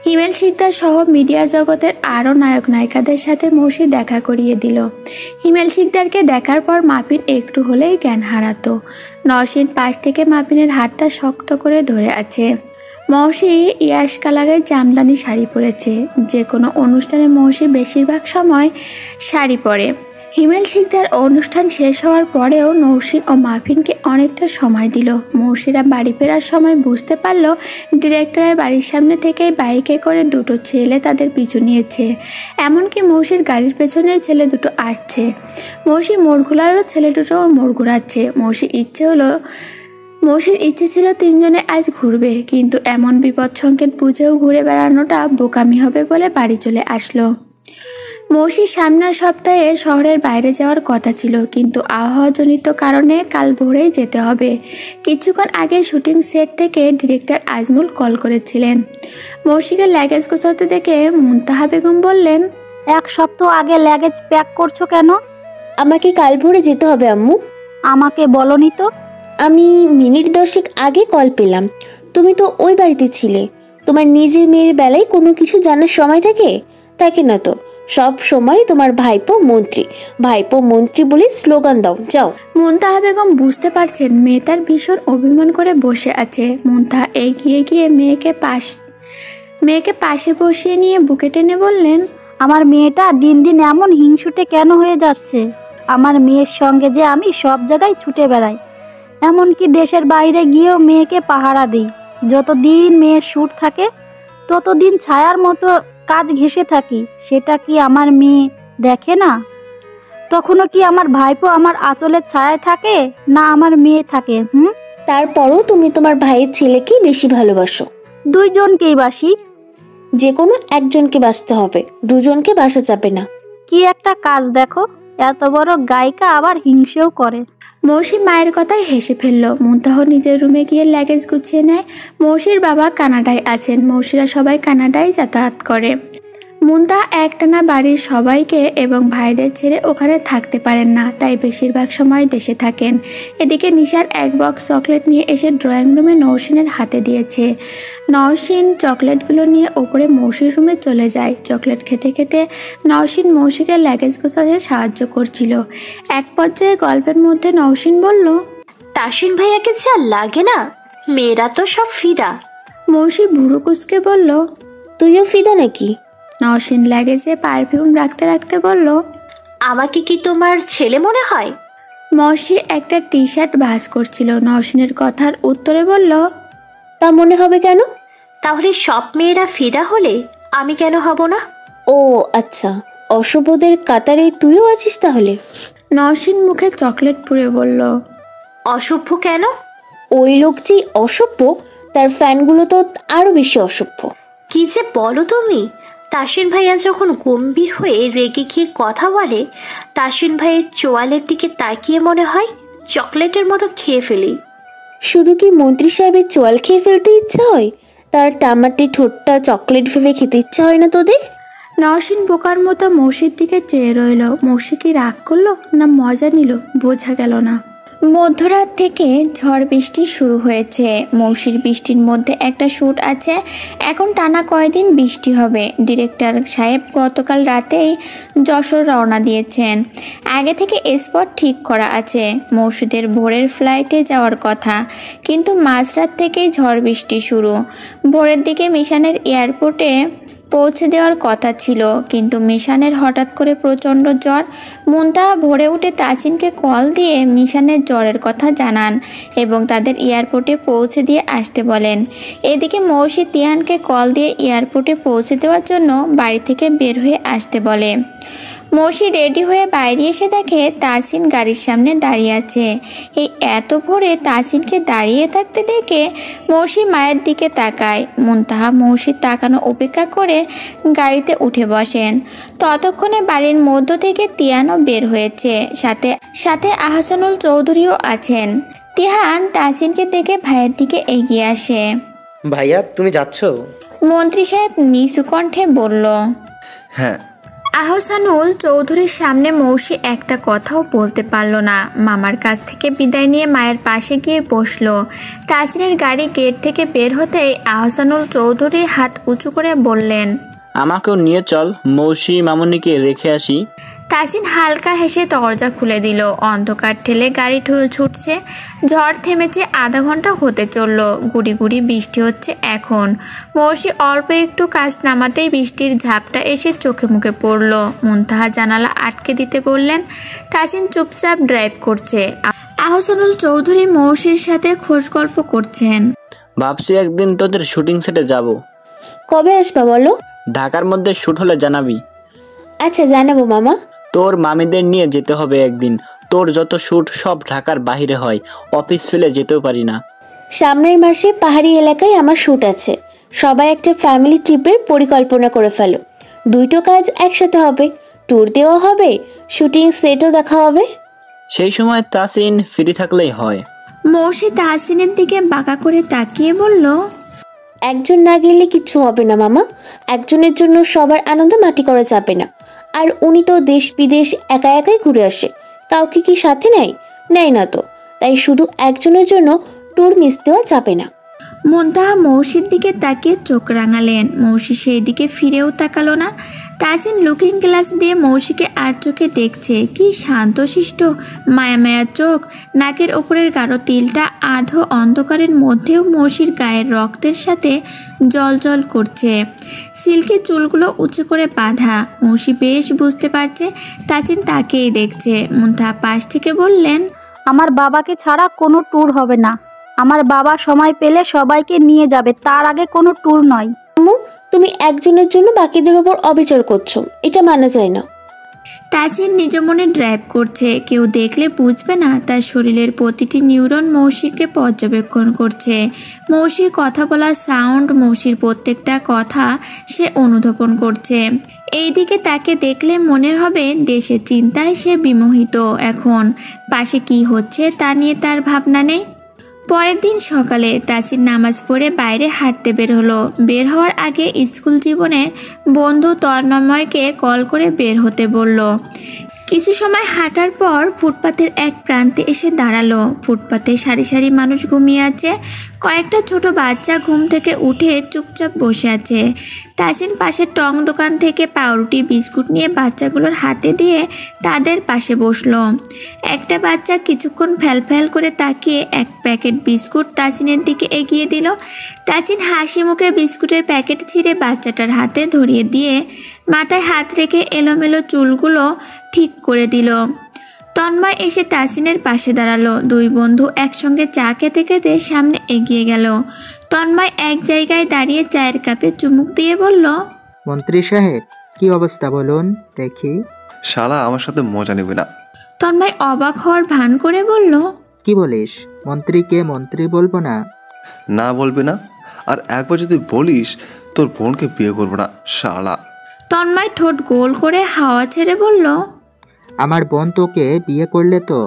[SPEAKER 1] হিমেল শিকদার সহ মিডিয়া জগতের আরও নায়ক নায়িকাদের সাথে মৌসি দেখা করিয়ে দিল। হিমেল শিকদারকে দেখার পর মাহফিন একটু হলেই জ্ঞান হারাতো। নওশিন পাশ থেকে মাহফিনের হাতটা শক্ত করে ধরে আছে। মৌসি ইয়াশ কালারের জামদানি শাড়ি পরেছে। যে কোনো অনুষ্ঠানে মৌসি বেশিরভাগ সময় শাড়ি পরে। হিমেল শিকদার অনুষ্ঠান শেষ হওয়ার পরেও নওশিন ও মাহফিনকে অনেকটা সময় দিল। মৌসিরা বাড়ি ফেরার সময় বুঝতে পারল ডিরেক্টরের বাড়ির সামনে থেকেই বাইকে করে 2টো ছেলে তাদের পিছু নিয়েছে। এমনকি মৌসির গাড়ির পেছনে ছেলে 2টো আসছে। মৌসি মোড় ঘোরারও ছেলে 2টো মোড় ঘোরাচ্ছে। মৌসির ইচ্ছে ছিল 3 জনে আজ ঘুরবে, কিন্তু এমন বিপদ সংকেত বুঝেও ঘুরে বেড়ানোটা বোকামি হবে বলে বাড়ি চলে আসলো। মৌসির সামনের সপ্তাহে শহরের বাইরে যাওয়ার কথা ছিল, কিন্তু আবহাওয়াজনিত কারণে কাল ভোরেই যেতে হবে। কিছুক্ষণ আগে শুটিং সেট থেকে ডিরেক্টর আজমুল কল করেছিলেন। মৌসিকে লাগেজ গোছাতে দেখে মুনতাহা বেগম বললেন,
[SPEAKER 6] 1 সপ্তাহ আগে লাগেজ প্যাক করছো কেন?
[SPEAKER 3] আমাকে কাল ভোরে যেতে হবে আম্মু।
[SPEAKER 6] আমাকে বলনি তো?
[SPEAKER 3] আমি মিনিট 10 আগে কল পেলাম। তুমি তো ওই বাড়িতে ছিলে। তোমার নিজের মেয়ের বেলায় কোনো কিছু জানার সময় থাকে না তো। সব সময় তোমার ভাইপো মন্ত্রী বলে স্লোগান দাও, যাও।
[SPEAKER 1] মুনতাহা বেগম বুঝতে পারছেন মেয়ে তার ভীষণ অভিমান করে বসে আছে। মুনতাহা এগিয়ে গিয়ে মেয়েকে পাশে বসিয়ে নিয়ে বুকে টেনে বললেন,
[SPEAKER 6] আমার মেয়েটা দিন দিন এমন হিংসুটে কেন হয়ে যাচ্ছে? আমার মেয়ের সঙ্গে যে আমি সব জায়গায় ছুটে বেড়াই, এমনকি দেশের বাইরে গিয়েও মেয়েকে পাহারা দিই। যতদিন মেয়ের সুর থাকে ততদিন ছায়ার মতো কাজ ঘেঁষে থাকি। সেটা কি আমার মেয়ে দেখে না? তখনও কি আমার ভাইপো আমার আঁচলের ছায়ায় থাকে, না আমার মেয়ে থাকে?
[SPEAKER 3] তারপরও তুমি তোমার ভাইয়ের ছেলেকেই বেশি ভালোবাসো।
[SPEAKER 6] 2 জনকেই বাসি।
[SPEAKER 3] যে কোনো একজনকে বাসতে হবে, 2 জনকে বাসা যাবে না।
[SPEAKER 6] কি একটা কাজ দেখো, এত বড় গায়িকা আবার হিংসেও করে।
[SPEAKER 1] মৌসি মায়ের কথায় হেসে ফেলল। মুনতাহা নিজের রুমে গিয়ে লাগেজ গুছিয়ে নেয়। মৌসির বাবা কানাডায় আছেন। মৌসিরা সবাই কানাডায় যাতায়াত করে। মুন্তা একটানা বাড়ির সবাইকে এবং ভাইদের ছেড়ে ওখানে থাকতে পারেন না, তাই বেশিরভাগ সময় দেশে থাকেন। এদিকে নিশার এক বক্স চকলেট নিয়ে এসে ড্রয়িং রুমে নওশিনের হাতে দিয়েছে। নওশিন চকলেটগুলো নিয়ে ওপরে মৌসির রুমে চলে যায়। চকলেট খেতে খেতে নওশিন মৌসিকে লাগেজ গোছাতে সাহায্য করছিল। এক পর্যায়ে গল্পের মধ্যে নওশিন বলল,
[SPEAKER 3] তাসিন ভাইয়াকে যা লাগে না, মেয়েরা তো সব ফিদা।
[SPEAKER 1] মৌসি ভুরু কুচকে বলল,
[SPEAKER 3] তুইও ফিদা নাকি?
[SPEAKER 1] নওশিন লাগেজে পারফিউম রাখতে রাখতে বলল,
[SPEAKER 3] আমাকে কি তোমার ছেলে মনে হয়?
[SPEAKER 1] মৌসি একটা টি শার্ট ভাঁজ করছিল। নওশিনের কথার উত্তরে বলল,
[SPEAKER 3] তা মনে হবে কেন? তাহলে সব মেয়েরা ফিদা হলে আমি কেন হব না? ও আচ্ছা, অশুভদের কাতারে তুইও আছিস তাহলে?
[SPEAKER 1] নওশিন মুখে চকলেট পুড়ে বলল,
[SPEAKER 3] অসভ্য কেন? ওই লোক যে অসভ্য, তার ফ্যানগুলো তো আরো বেশি অসভ্য। কি যে বলো তুমি! তাসিন ভাইয়া যখন গম্ভীর হয়ে রেগে গিয়ে কথা বলে, তাসিন ভাইয়ের চোয়ালের দিকে তাকিয়ে মনে হয় চকলেটের মতো খেয়ে ফেলি। শুধু কি মন্ত্রী সাহেবের চোয়াল খেয়ে ফেলতে ইচ্ছা হয়? তার টামাটি ঠোঁটটা চকলেট ভেবে খেতে ইচ্ছা হয় না তোদের?
[SPEAKER 1] নওশিন বোকার মতো মৌসির দিকে চেয়ে রইল। মৌসি কি রাগ করলো না মজা নিল বোঝা গেল না। মধ্যরাত থেকে ঝড় বৃষ্টি শুরু হয়েছে। মৌসির বৃষ্টির মধ্যে একটা শ্যুট আছে, এখন টানা কয়দিন বৃষ্টি হবে। ডিরেক্টর সাহেব গতকাল রাতেই যশোর রওনা দিয়েছেন। আগে থেকে স্পট ঠিক করা আছে। মৌসিদের ভোরের ফ্লাইটে যাওয়ার কথা, কিন্তু মাঝরাত থেকেই ঝড় বৃষ্টি শুরু। ভোরের দিকে মিশনের এয়ারপোর্টে পৌঁছে দেওয়ার কথা ছিল, কিন্তু মিশানের হঠাৎ করে প্রচণ্ড জ্বর। মুনতাহা ভোরে উঠে তাসিনকে কল দিয়ে মিশানের জ্বরের কথা জানান এবং তাদের এয়ারপোর্টে পৌঁছে দিয়ে আসতে বলেন। এদিকে মৌসি তিহানকে কল দিয়ে এয়ারপোর্টে পৌঁছে দেওয়ার জন্য বাড়ি থেকে বের হয়ে আসতে বলে। মৌসি রেডি হয়ে বাইরে এসে দেখে তাসিন গাড়ির সামনে দাঁড়িয়ে আছে। এই এত ভোরে তাসিনকে দাঁড়িয়ে থাকতে দেখে মৌসি মায়ের দিকে তাকায়। মুনতাহা মৌসির তাকানো উপেক্ষা করে গাড়িতে উঠে বসেন। ততক্ষণে বাড়ির মধ্য থেকে তিহানও বের হয়েছে, সাথে সাথে আহসানুল চৌধুরীও আছেন। তিহান তাসিনকে দেখে ভাইয়ের দিকে এগিয়ে আসে।
[SPEAKER 11] ভাইয়া তুমি যাচ্ছ?
[SPEAKER 1] মন্ত্রী সাহেব নিচু কণ্ঠে বলল।
[SPEAKER 10] হ্যাঁ।
[SPEAKER 1] আহসানুল চৌধুরীর সামনে মৌসি একটা কথাও বলতে পারল না। মামার কাছ থেকে বিদায় নিয়ে মায়ের পাশে গিয়ে বসলো। তাসিনের গাড়ি গেট থেকে বের হতেই আহসানুল চৌধুরী হাত উঁচু করে বললেন,
[SPEAKER 5] আমাকেও নিয়ে চল, মৌসি মামুনিকে রেখে আসি।
[SPEAKER 1] তাসিন হালকা হেসে দরজা খুলে দিল। অন্ধকার ঠেলে গাড়ি ছুটছে। ঝড় থেমেছে আধা ঘন্টা হতে চলল। গুড়ি গুড়ি বৃষ্টি হচ্ছে এখন। মৌসি অল্প একটু কাজ নামাতেই বৃষ্টির ঝাপটা এসে চোখে মুখে পড়ল। মুনতাহা জানালা আটকে দিতে বললেন। তাসিন চুপচাপ ড্রাইভ করছে। আহসানুল চৌধুরী মৌসির সাথে খোঁজ গল্প করছেন।
[SPEAKER 5] ভাবছি একদিন তোদের শুটিং সেটে যাব।
[SPEAKER 3] কবে আসবা বলো?
[SPEAKER 5] ঢাকার মধ্যে শুট হলে জানাবি।
[SPEAKER 3] আচ্ছা জানাবো মামা।
[SPEAKER 5] তোর মামিদের নিয়ে যেতে হবে একদিন। তোর যত শুট সব ঢাকার বাইরে হয়, অফিস ফেলে যেতেও পারি না।
[SPEAKER 3] সামনের মাসে পাহাড়ি এলাকায় আমার শুট আছে। সবাই একটা ফ্যামিলি ট্রিপের পরিকল্পনা করে ফেলো। দুটো কাজ একসাথে হবে, ট্যুর দেওয়া হবে, শুটিং সেটও দেখা হবে।
[SPEAKER 5] সেই সময় তাসিন ফ্রি থাকলেই হয়।
[SPEAKER 1] মৌসি তাসিনের দিকে বাঁকা করে তাকিয়ে বলল,
[SPEAKER 3] একজন না গেলে কিচ্ছু হবে না মামা। একজনের জন্য সবার আনন্দ মাটি করা যাবে না। আর উনি তো দেশ বিদেশ একা একাই ঘুরে আসে, কাউকে কি সাথে নেয় না তো। তাই শুধু একজনের জন্য ট্যুর মিস দেওয়া যাবে না।
[SPEAKER 1] মুনতাহা মৌসির দিকে তাকিয়ে চোখ রাঙালেন। মৌসি সেই দিকে ফিরেও তাকালো না। তাসিন লুকিং গ্লাস দিয়ে মৌসিকে আর চোখে দেখছে। কি শান্তশিষ্ট মায়া মায়া চোখ। নাকের ওপরের গাঢ় তিলটা আধো অন্ধকারের মধ্যেও মৌসির গায়ের রক্তের সাথে জল জল করছে। সিল্কি চুলগুলো উঁচু করে বাঁধা। মৌসি বেশ বুঝতে পারছে তাসিন তাকেই দেখছে। মুনতাহা পাশ থেকে বললেন,
[SPEAKER 6] আমার বাবাকে ছাড়া কোনো ট্যুর হবে না। আমার বাবা সময় পেলে সবাইকে নিয়ে যাবে, তার আগে কোনো ট্যুর নয়।
[SPEAKER 3] তুমি একজনের জন্য বাকিদের উপর অবিচার করছো, এটা মানা যায় না।
[SPEAKER 1] তাসিন নিজ মনে ড্রাইভ করছে। কেউ দেখলে বুঝবে না তার শরীরের প্রতিটি নিউরন মৌসিকে পর্যবেক্ষণ করছে। মৌসির কথা বলার সাউন্ড, মৌসির প্রত্যেকটা কথা সে অনুধাবন করছে। এইদিকে তাকে দেখলে মনে হবে দেশের চিন্তায় সে বিমোহিত। এখন পাশে কি হচ্ছে তা নিয়ে তার ভাবনা নেই। পরের দিন সকালে তাসিন নামাজ পড়ে বাইরে হাঁটতে বের হলো। বের হওয়ার আগে স্কুল জীবনের বন্ধু তন্ময়কে কল করে বের হতে বলল। কিছু সময় হাঁটার পর ফুটপাতের এক প্রান্তে এসে দাঁড়ালো। ফুটপাতে সারি সারি মানুষ ঘুমিয়ে আছে। কয়েকটা ছোট বাচ্চা ঘুম থেকে উঠে চুপচাপ বসে আছে। তাসিন পাশের টং দোকান থেকে পাউরুটি বিস্কুট নিয়ে বাচ্চাগুলোর হাতে দিয়ে তাদের পাশে বসলো। একটা বাচ্চা কিছুক্ষণ ফ্যাল করে তাকিয়ে এক প্যাকেট বিস্কুট তাসিনের দিকে এগিয়ে দিল। তাসিন হাসি মুখে বিস্কুটের প্যাকেট ছিঁড়ে বাচ্চাটার হাতে ধরিয়ে দিয়ে মাথায় হাত রেখে এলোমেলো চুলগুলো ঠিক করে দিল। তন্ময় এসে তাসিনের পাশে দাঁড়ালো। দুই বন্ধু একসঙ্গে চা খেতে খেতে সামনে এগিয়ে গেল। তন্ময় এক জায়গায় দাঁড়িয়ে চায়ের কাপে চুমুক দিয়ে বলল,
[SPEAKER 12] মন্ত্রী সাহেব, কি অবস্থা বলুন দেখি।
[SPEAKER 10] শালা আমার সাথে মজা নেবে না।
[SPEAKER 1] তন্ময় অবাক হওয়ার ভান করে বলল,
[SPEAKER 12] কি বলিস? মন্ত্রীকে মন্ত্রী বলবো না?
[SPEAKER 10] না বলবে না, আর একবার যদি বলিস তোর বোনকে বিয়ে করবো না শালা।
[SPEAKER 1] তন্ময় ঠোঁট গোল করে হাওয়া ছেড়ে বলল,
[SPEAKER 12] আমার বোন তোকে বিয়ে করলে তো?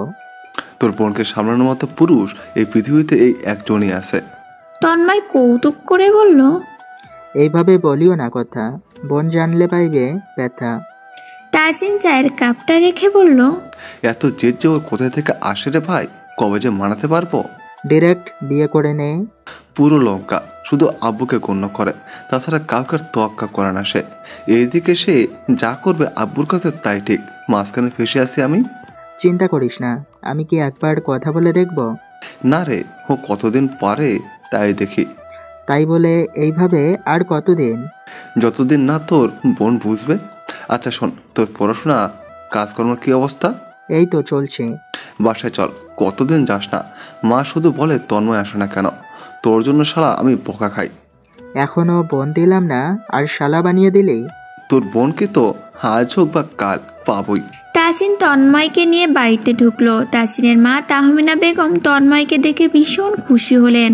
[SPEAKER 10] তোর বোনকে সামলানোর মতো পুরুষ এই পৃথিবীতে এই একজনই আছে।
[SPEAKER 1] তন্ময় কৌতুক করে বলল,
[SPEAKER 12] এইভাবে বলিও না কথা, বোন জানলে পাইবে ব্যথা।
[SPEAKER 1] তাসিন চায়ের কাপটা রেখে বলল,
[SPEAKER 10] এত জেদ যে ওর কোথায় থেকে আসে রে ভাই, কবে যে মানাতে পারবো?
[SPEAKER 12] ডিরেক্ট বিয়ে করে নে।
[SPEAKER 10] পুরো লঙ্কা শুধু আব্বুকে গণ্য করে, তাছাড়া কাউকে তোয়াক্কা করে না সে। এইদিকে সে যা করবে আব্বুর কাছে তাই ঠিক, মাঝখানে ফেসে আছি আমি।
[SPEAKER 12] চিন্তা করিস না, আমি কি একবার কথা বলে দেখব?
[SPEAKER 10] না রে, ও কতদিন পরে তাই দেখি।
[SPEAKER 12] তাই বলে এইভাবে আর কতদিন?
[SPEAKER 10] যতদিন না তোর বোন বুঝবে। আচ্ছা শোন, তোর পড়াশোনা কাজকর্মের কি অবস্থা?
[SPEAKER 12] এই তো চলছে।
[SPEAKER 10] বাসায় চল, কতদিন যাস না। মা শুধু বলে তন্ময় আসে না কেন, তোর জন্য শালা আমি বকা খাই।
[SPEAKER 12] এখনো বোন দিলাম না আর শালা বানিয়ে দিলি?
[SPEAKER 10] তোর বোনকে তো আজ হোক বা কাল পাবই।
[SPEAKER 1] তাসিন তন্ময়কে নিয়ে বাড়িতে ঢুকলো। তাসিনের মা তাহমিনা বেগম তন্ময়কে দেখে ভীষণ খুশি হলেন।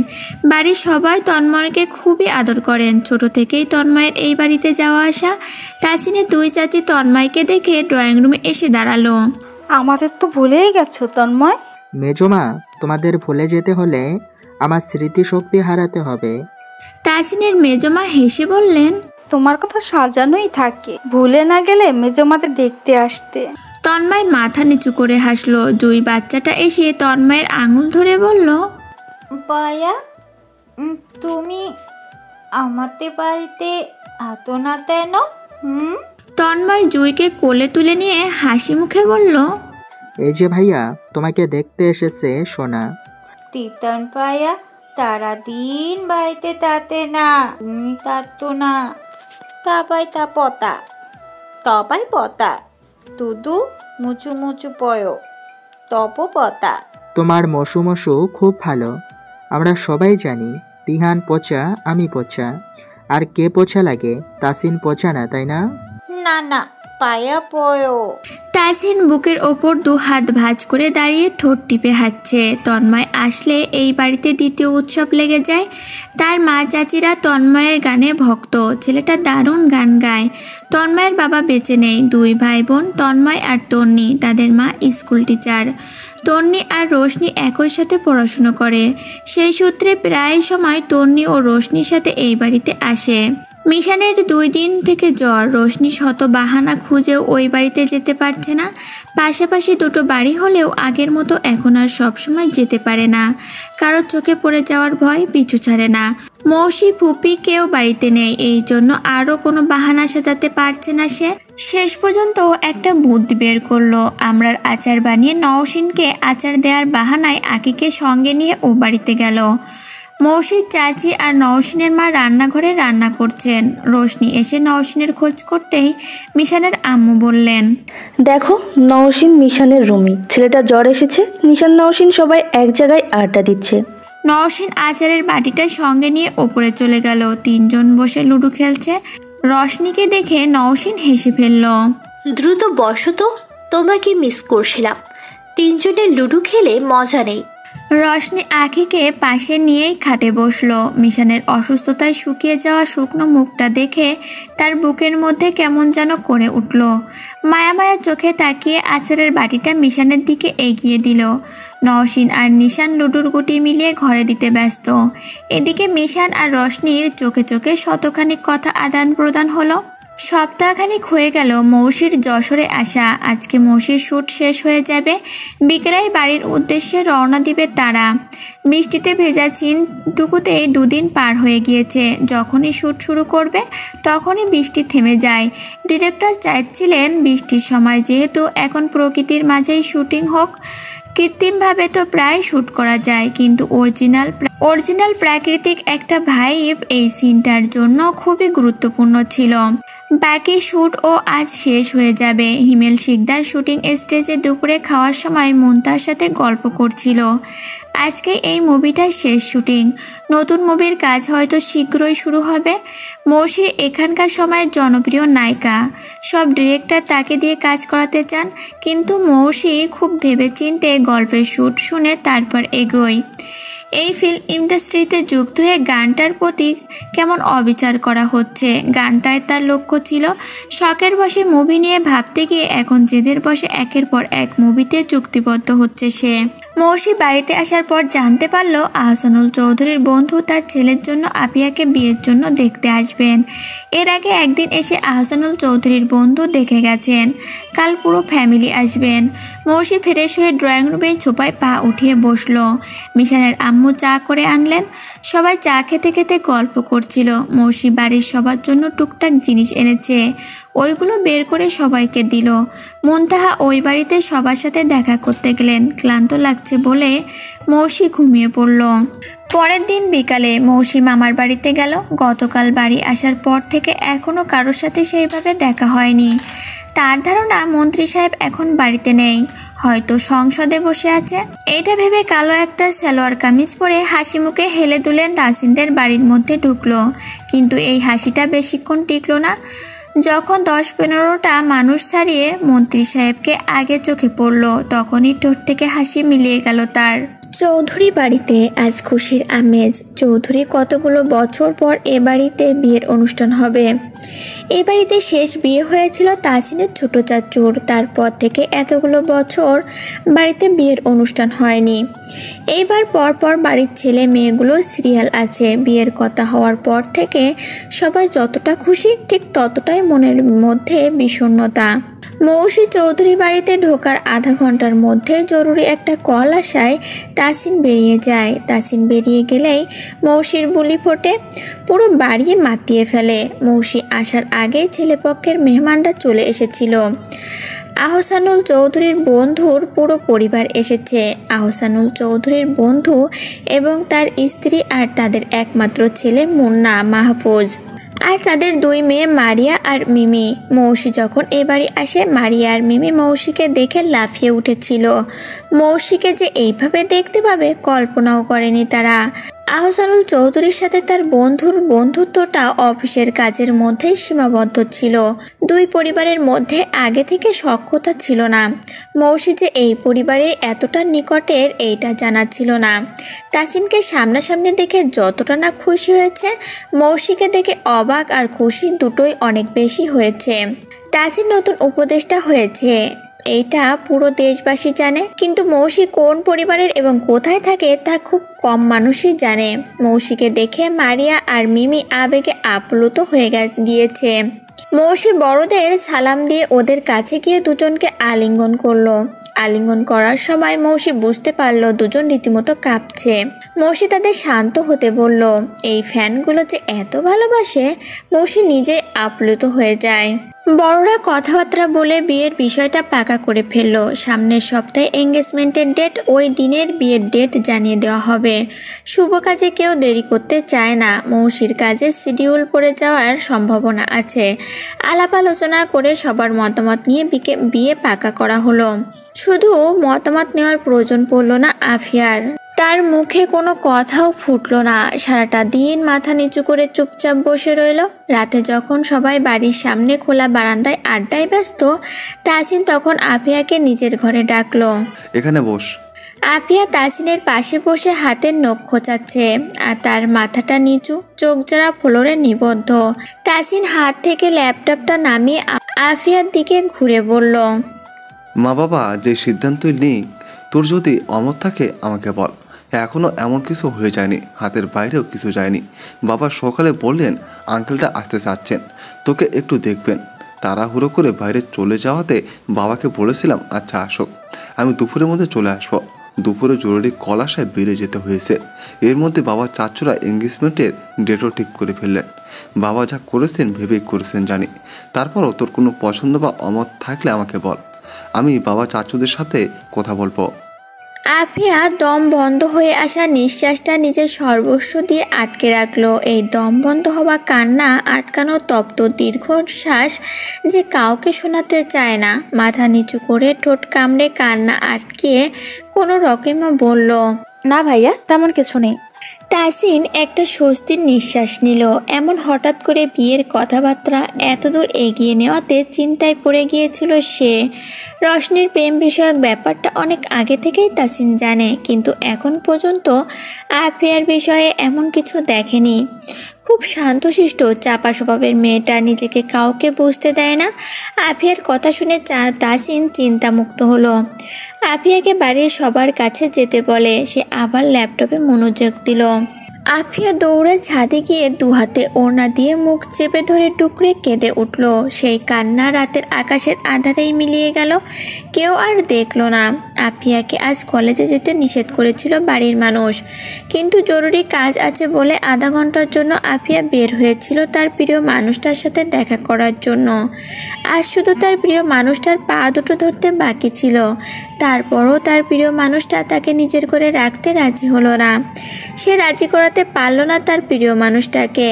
[SPEAKER 1] বাড়ির সবাই তন্ময়কে খুবই আদর করেন। ছোট থেকেই তন্ময়ের এই বাড়িতে যাওয়া আসা। তাসিনের দুই চাচি তন্ময়কে দেখে ড্রয়িং রুমে এসে দাঁড়ালো।
[SPEAKER 6] আমাদের তো ভুলেই গেছো তন্ময়।
[SPEAKER 12] মেজমা, তোমাদের ভুলে যেতে হলে আমার স্মৃতিশক্তি হারাতে হবে।
[SPEAKER 1] তাসিনের মেজমা হেসে বললেন,
[SPEAKER 6] তোমার কথা সাজানোই থাকে, ভুলে না গেলে মেজমাদের দেখতে আসতে।
[SPEAKER 1] তন্ময় মাথা নিচু করে হাসলো। দুই বাচ্চাটা এসে তন্ময়ের আঙুল ধরে বলল,
[SPEAKER 8] পায়া, তুমি আমাদের বাড়িতে এত না কেন?
[SPEAKER 1] তন্ময় জুইকে কোলে তুলে নিয়ে হাসি মুখে বলল,
[SPEAKER 12] এই যে ভাইয়া তোমাকে দেখতে এসেছে সোনা।
[SPEAKER 8] তিতান পায়া, তারা দিন বাড়িতে তাতে না, তুমি তাতো না। তবাই পতা তুদু মুচু মুচু পয় তপ পতা।
[SPEAKER 12] তোমার মশু মশু খুব ভালো, আমরা সবাই জানি। তিহান পচা, আমি পচা, আর কে পচা লাগে? তাসিন পচা না, তাই না?
[SPEAKER 8] না না, পায়া পয়।
[SPEAKER 1] তাসিন বুকের ওপর দু হাত ভাঁজ করে দাঁড়িয়ে ঠোঁট টিপে হাঁটছে। তন্ময় আসলে এই বাড়িতে দ্বিতীয় উৎসব লেগে যায়। তার মা চাচিরা তন্ময়ের গানে ভক্ত। ছেলেটা দারুণ গান গায়। তন্ময়ের বাবা বেঁচে নেই। দুই ভাই বোন তন্ময় আর তন্নি, তাদের মা স্কুল টিচার। তন্নি আর রোশনি একই সাথে পড়াশুনো করে। সেই সূত্রে প্রায় সময় তন্নি ও রোশনির সাথে এই বাড়িতে আসে। মিশানের 2 দিন থেকে জ্বর। রোশনি শত বাহানা খুঁজেও ওই বাড়িতে যেতে পারছে না। পাশাপাশি দুটো বাড়ি হলেও আগের মতো এখন আর সবসময় যেতে পারে না। কারো চোখে পড়ে যাওয়ার ভয় পিছু ছাড়ে না। মৌসি ফুপি কেউ বাড়িতে নেই, এই জন্য আরও কোনো বাহানা সাজাতে পারছে না সে। শেষ পর্যন্ত একটা বুদ্ধি বের করলো। আমরার আচার বানিয়ে নওশিনকে আচার দেওয়ার বাহানায় আকিকে সঙ্গে নিয়ে ও বাড়িতে গেল। মৌসির চাচি আর নওশিনের মা রান্নাঘরে রান্না করছেন। রোশনি এসে নওশিনের খোঁজ করতেই মিশানের আম্মু বললেন,
[SPEAKER 13] দেখো নওশিন মিশানের রুমি, ছেলেটা জ্বর এসেছে। নিশান নওশিন সবাই এক জায়গায় আড্ডা দিচ্ছে।
[SPEAKER 1] নওশিন আচারের বাটিটা সঙ্গে নিয়ে ওপরে চলে গেল। 3 জন বসে লুডো খেলছে। রশনিকে দেখে নওশিন হেসে ফেলল।
[SPEAKER 14] দ্রুত বসো তো, তোমাকে মিস করছিলাম। 3 জনের লুডো খেলে মজা নেই।
[SPEAKER 1] রশনি আখিকে পাশে নিয়েই খাটে বসলো। মিশানের অসুস্থতায় শুকিয়ে যাওয়া শুকনো মুখটা দেখে তার বুকের মধ্যে কেমন যেন করে উঠল। মায়া মায়া চোখে তাকিয়ে আচারের বাটিটা মিশানের দিকে এগিয়ে দিল। নওশিন আর নিশান লুডুর গুটি মিলিয়ে ঘরে দিতে ব্যস্ত। এদিকে মিশান আর রশনির চোখে চোখে শতখানিক কথা আদান প্রদান হলো। সপ্তাহখানিক হয়ে গেল মৌসির যশোরে আসা। আজকে মৌসির শ্যুট শেষ হয়ে যাবে, বিকেলেই বাড়ির উদ্দেশ্যে রওনা দিবে তারা। বৃষ্টিতে ভেজা চিনটুকুতেই 2 দিন পার হয়ে গিয়েছে। যখনই শ্যুট শুরু করবে তখনই বৃষ্টি থেমে যায়। ডিরেক্টর চাইছিলেন বৃষ্টির সময় যেহেতু এখন প্রকৃতির মাঝেই শুটিং হোক। কৃত্রিমভাবে তো প্রায় শ্যুট করা যায়, কিন্তু অরিজিনাল প্রাকৃতিক একটা ভাইব এই সিনটার জন্য খুবই গুরুত্বপূর্ণ ছিল। বাকি শ্যুটও আজ শেষ হয়ে যাবে। হিমেল শিকদার শুটিং স্টেজে দুপুরে খাওয়ার সময় মুনতার সাথে গল্প করছিল। আজকে এই মুভিটার শেষ শুটিং, নতুন মুভির কাজ হয়তো শীঘ্রই শুরু হবে। মৌসি এখানকার সময়ের জনপ্রিয় নায়িকা, সব ডিরেক্টর তাকে দিয়ে কাজ করাতে চান, কিন্তু মৌসি খুব ভেবেচিন্তে গল্পের শ্যুট শুনে তারপর এগোয়। এই ফিল্ম ইন্ডাস্ট্রিতে যুক্ত হয়ে গানটার প্রতি কেমন অবিচার করা হচ্ছে। গানটায় তার লক্ষ্য ছিল শখের বসে মুভি নিয়ে ভাবতে গিয়ে এখন জেদের বসে একের পর এক মুভিতে চুক্তিবদ্ধ হচ্ছে সে। মৌসি বাড়িতে আসার পর জানতে পারল আহসানুল চৌধুরীর বন্ধু তার ছেলের জন্য আপিয়াকে বিয়ের জন্য দেখতে আসবেন। এর আগে একদিন এসে আহসানুল চৌধুরীর বন্ধু দেখে গেছেন, কাল পুরো ফ্যামিলি আসবেন। মৌসি ফ্রেশ হয়ে ড্রয়িং রুমের ছোপায় পা উঠিয়ে বসলো। মিশানের আম্মু চা করে আনলেন। সবাই চা খেতে খেতে গল্প করছিল। মৌসি বাড়ির সবার জন্য টুকটাক জিনিস এনেছে, ওইগুলো বের করে সবাইকে দিল। মুনতাহা ওই বাড়িতে সবার সাথে দেখা করতে গেলেন। ক্লান্ত লাগছে বলে মৌসি ঘুমিয়ে পড়ল। পরের দিন বিকালে মৌসি মামার বাড়িতে গেল। গতকাল বাড়ি আসার পর থেকে এখনো কারোর সাথে সেইভাবে দেখা হয়নি। তার ধারণা মন্ত্রী সাহেব এখন বাড়িতে নেই, হয়তো সংসদে বসে আছে। এইটা ভেবে কালো একটা সালোয়ার কামিজ পরে হাসি মুখে হেলে দুলে তাসিনদের বাড়ির মধ্যে ঢুকলো। কিন্তু এই হাসিটা বেশিক্ষণ টিকলো না। যখন 10-15টা মানুষ ছাড়িয়ে মন্ত্রী সাহেবকে আগে চোখে পড়লো, তখনই ঠোঁট থেকে হাসি মিলিয়ে গেল তার। চৌধুরী বাড়িতে আজ খুশির আমেজ। চৌধুরী কতগুলো বছর পর এ বাড়িতে বিয়ের অনুষ্ঠান হবে। এই বাড়িতে শেষ বিয়ে হয়েছিল তাসিনের ছোট চাচুর। তারপর থেকে এতগুলো বছর বাড়িতে বিয়ের অনুষ্ঠান হয়নি। এইবার পরপর বাড়ির ছেলে মেয়েগুলোর সিরিয়াল আছে। বিয়ের কথা হওয়ার পর থেকে সবাই যতটা খুশি ঠিক ততটাই মনের মধ্যে বিষণ্ণতা। মৌসি চৌধুরী বাড়িতে ঢোকার আধা ঘন্টার মধ্যে জরুরি একটা কল আসায় তাসিন বেরিয়ে যায়। তাসিন বেরিয়ে গেলেই মৌসির বুলি ফোটে, পুরো বাড়ি মাতিয়ে ফেলে। মৌসি আসার আগেই ছেলেপক্ষের মেহমানরা চলে এসেছিল। আহসানুল চৌধুরীর বন্ধুর পুরো পরিবার এসেছে। আহসানুল চৌধুরীর বন্ধু এবং তার স্ত্রী আর তাদের একমাত্র ছেলে মুন্না মাহফুজ, আর তাদের 2 মেয়ে মারিয়া আর মিমি। মৌসি যখন এ বাড়ি আসে মারিয়া আর মিমি মৌসিকে দেখে লাফিয়ে উঠেছিল। মৌসিকে যে এইভাবে দেখতে পাবে কল্পনাও করেনি তারা। আহসানুল চৌধুরীর সাথে তার বন্ধুর বন্ধুত্বটা অফিসের কাজের মধ্যেই সীমাবদ্ধ ছিল। 2 পরিবারের মধ্যে আগে থেকে সখ্যতা ছিল না। মৌসি যে এই পরিবারের এতটা নিকটের এইটা জানা ছিল না। তাসিনকে সামনাসামনি দেখে যতটা না খুশি হয়েছে, মৌসিকে দেখে অবাক আর খুশি দুটোই অনেক বেশি হয়েছে। তাসিন নতুন উপদেষ্টা হয়েছে, এইটা পুরো দেশবাসী জানে, কিন্তু মৌসি কোন পরিবারের এবং কোথায় থাকে তা খুব কম মানুষই জানে। মৌসিকে দেখে মারিয়া আর মিমি আবেগে আপ্লুত হয়ে গিয়েছে। মৌসি বড়দের সালাম দিয়ে ওদের কাছে গিয়ে দুজনকে আলিঙ্গন করলো। আলিঙ্গন করার সময় মৌসি বুঝতে পারলো দুজন রীতিমতো কাঁপছে। মৌসি তাদের শান্ত হতে বলল। এই ফ্যানগুলো যে এত ভালোবাসে, মৌসি নিজে আপ্লুত হয়ে যায়। বড়রা কথাবার্তা বলে বিয়ের বিষয়টা পাকা করে ফেললো। সামনের সপ্তাহে এঙ্গেজমেন্টের ডেট, ওই দিনের বিয়ের ডেট জানিয়ে দেওয়া হবে। শুভ কাজে কেউ দেরি করতে চায় না। মৌসির কাজে শিডিউল পড়ে যাওয়ার সম্ভাবনা আছে। আলাপ আলোচনা করে সবার মতামত নিয়ে বিয়ে পাকা করা হলো। শুধু মতামত নেওয়ার প্রয়োজন পড়ল না আফিয়ার। তার মুখে কোনো কথাও ফুটলো না। সারাটা দিন মাথা নিচু করে চুপচাপ বসে রইল। রাতে যখন সবাই বাড়ির সামনে খোলা বারান্দায় আড্ডায় ব্যস্ত, তাসিন তখন আফিয়াকে নিজের ঘরে ডাকলো।
[SPEAKER 10] এখানে বস।
[SPEAKER 1] আফিয়া তাসিনের পাশে বসে হাতের নখ খোঁচাচ্ছে আর তার মাথাটা নিচু, চোখ জোড়া ফ্লোরে নিবদ্ধ। তাসিন হাত থেকে ল্যাপটপটা নামিয়ে আফিয়ার দিকে ঘুরে বলল,
[SPEAKER 10] মা বাবা যে সিদ্ধান্তই নিক, তোর যদি অমত থাকে আমাকে বল। এখনো এমন কিছু হয়ে যায়নি, হাতের বাইরেও কিছু যায়নি। বাবা সকালে বললেন আঙ্কেলটা আসতে চাচ্ছেন, তোকে একটু দেখবেন। তাড়াহুড়ো করে বাইরে চলে যাওয়াতে বাবাকে বলেছিলাম আচ্ছা আসো, আমি দুপুরের মধ্যে চলে আসবো। দুপুরে জরুরি কল আসায় বেড়ে যেতে হয়েছে। এর মধ্যে বাবা চাচুরা এঙ্গেজমেন্টের ডেটও ঠিক করে ফেললেন। বাবা যা করেছেন ভেবেই করেছেন জানি। তারপরও তোর কোনো পছন্দ বা অমত থাকলে আমাকে বল, আমি বাবা চাচুদের সাথে কথা বলবো।
[SPEAKER 1] আফিয়া দম বন্ধ হয়ে আসা নিঃশ্বাসটা নিজের সর্বস্ব দিয়ে আটকে রাখলো। এই দম বন্ধ হওয়া কান্না আটকানো তপ্ত দীর্ঘশ্বাস যে কাউকে শোনাতে চায় না। মাথা নিচু করে ঠোঁট কামড়ে কান্না আটকিয়ে কোনো রকমে বলল,
[SPEAKER 13] না ভাইয়া, তেমন কিছু নেই।
[SPEAKER 1] তাসিন একটা স্বস্তির নিঃশ্বাস নিল। এমন হঠাৎ করে বিয়ের কথাবার্তা এতদূর এগিয়ে নেওয়াতে চিন্তায় পড়ে গিয়েছিল সে। রশনির প্রেম বিষয়ক ব্যাপারটা অনেক আগে থেকেই তাসিন জানে, কিন্তু এখন পর্যন্ত আফিয়ার বিষয়ে এমন কিছু দেখেনি। খুব শান্তশিষ্ট চাপা স্বভাবের মেয়েটা নিজেকে কাউকে বুঝতে দেয় না। আফিয়ার কথা শুনে তাসিন চিন্তামুক্ত হলো। আফিয়াকে বাড়ির সবার কাছে যেতে বলে। সে আবার ল্যাপটপে মনোযোগ দিল। আফিয়া দৌড়ে ছাদে গিয়ে দুহাতে ওড়না দিয়ে মুখ চেপে ধরে টুকরে কেঁদে উঠল। সেই কান্না রাতের আকাশের আধারেই মিলিয়ে গেল। কেউ আর দেখলো না। আফিয়াকে আজ কলেজে যেতে নিষেধ করেছিল বাড়ির মানুষ, কিন্তু জরুরি কাজ আছে বলে আধা ঘন্টার জন্য আফিয়া বের হয়েছিল তার প্রিয় মানুষটার সাথে দেখা করার জন্য। আজ শুধু তার প্রিয় মানুষটার পা দুটো ধরতে বাকি ছিল। তারপরও তার প্রিয় মানুষটা তাকে নিজের করে রাখতে রাজি হলো না। সে রাজি করাতে পারল না তার প্রিয় মানুষটাকে।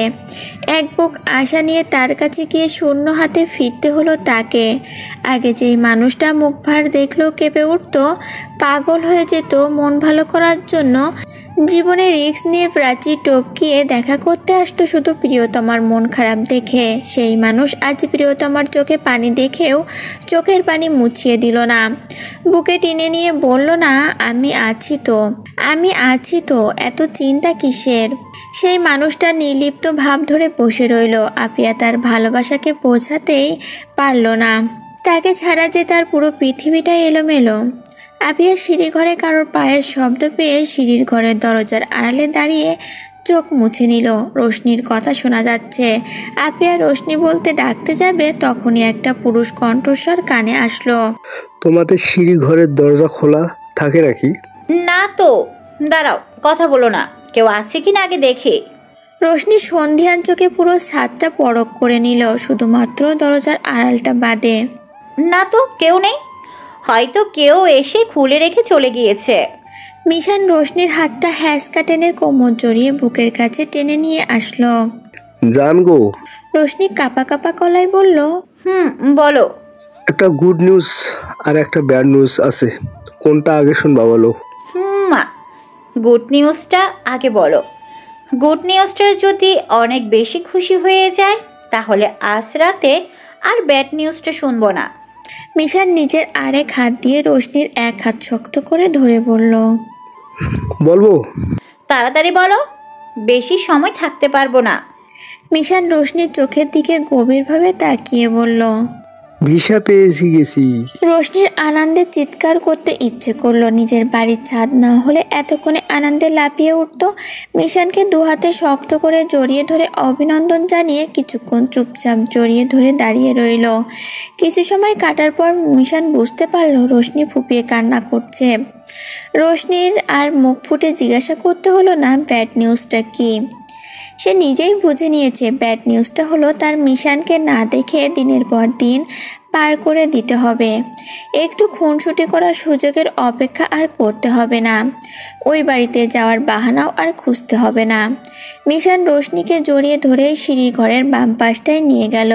[SPEAKER 1] এক বুক আশা নিয়ে তার কাছে গিয়ে শূন্য হাতে ফিরতে হলো তাকে। আগে যেই মানুষটা মুখ ভার দেখলেও কেঁপে উঠত, পাগল হয়ে যেত মন ভালো করার জন্য, জীবনে রিস্ক নিয়ে প্রাচী টপকিয়ে দেখা করতে আসতো শুধু প্রিয়তমার মন খারাপ দেখে, সেই মানুষ আজ প্রিয়তমার চোখে পানি দেখেও চোখের পানি মুছিয়ে দিল না। বুকে টেনে নিয়ে বলল না, আমি আছি তো, এত চিন্তা কিসের? সেই মানুষটা নির্লিপ্ত ভাব ধরে বসে রইল। আফিয়া তার ভালোবাসাকে বোঝাতেই পারল না। তাকে ছাড়া যে তার পুরো পৃথিবীটাই এলোমেলো। আফিয়া সিঁড়িঘরে কারোর পায়ের শব্দ পেয়ে সিঁড়ির ঘরের দরজার আড়ালে দাঁড়িয়ে চোখ মুছে নিল। রোশনির কথা শোনা যাচ্ছে। আফিয়া রোশনি বলতে ডাকতে যাবে, তখনই একটা পুরুষ কণ্ঠস্বর কানে আসলো।
[SPEAKER 9] তোমাদের সিঁড়ি ঘরের দরজা খোলা থাকে নাকি?
[SPEAKER 8] না তো, দাঁড়াও, কথা বলো না, কেউ আছে কিনা আগে দেখে।
[SPEAKER 1] রোশনি সন্ধিয়ান চোখে পুরো ছাদটা পরখ করে নিল, শুধুমাত্র দরজার আড়ালটা বাদে।
[SPEAKER 8] না তো, কেউ নেই, হয়তো কেউ এসে খুলে রেখে চলে গিয়েছে।
[SPEAKER 1] মিশান রোশনির হাতটা হ্যাঁচকা টেনে কোমর জড়িয়ে বুকের কাছে টেনে নিয়ে আসলো।
[SPEAKER 9] জান গো।
[SPEAKER 1] রোশনি কাঁপা কাঁপা গলায় বলল,
[SPEAKER 8] বলো।
[SPEAKER 9] একটা গুড নিউজ আর একটা ব্যাড নিউজ আছে, কোনটা আগে শুনবা বলো?
[SPEAKER 8] মা, গুড নিউজটা আগে বলো। গুড নিউজটার যদি অনেক বেশি খুশি হয়ে যায় তাহলে আজ রাতে আর ব্যাড নিউজটা শুনবো না।
[SPEAKER 1] মিশান নিজের আরেক হাত দিয়ে রোশনির এক হাত শক্ত করে ধরে বলল,
[SPEAKER 9] বলবো?
[SPEAKER 8] তাড়াতাড়ি বলো, বেশি সময় থাকতে পারবো না।
[SPEAKER 1] মিশান রোশনির চোখের দিকে গভীরভাবে তাকিয়ে বলল,
[SPEAKER 9] ভিসা পেয়েছি গেছি।
[SPEAKER 1] রোশনির আনন্দে চিৎকার করতে ইচ্ছে করলো। নিজের বাড়ির ছাদ না হলে এতক্ষণে আনন্দে লাফিয়ে উঠত। মিশানকে দুহাতে শক্ত করে জড়িয়ে ধরে অভিনন্দন জানিয়ে কিছুক্ষণ চুপচাপ জড়িয়ে ধরে দাঁড়িয়ে রইল। কিছু সময় কাটার পর মিশান বুঝতে পারল রোশনি ফুপিয়ে কান্না করছে। রোশনির আর মুখ ফুটে জিজ্ঞাসা করতে হলো না ব্যাড নিউজটা কি। সে নিজেই বুঝে নিয়েছে ব্যাড নিউজটা হলো তার মিশানকে না দেখে দিনের পর দিন পার করে দিতে হবে। একটু খুনসুটি করার সুযোগের অপেক্ষা আর করতে হবে না। ওই বাড়িতে যাওয়ার বাহানাও আর খুঁজতে হবে না। মিশান রোশনিকে জড়িয়ে ধরে সিঁড়ির ঘরের বাম পাশটায় নিয়ে গেল।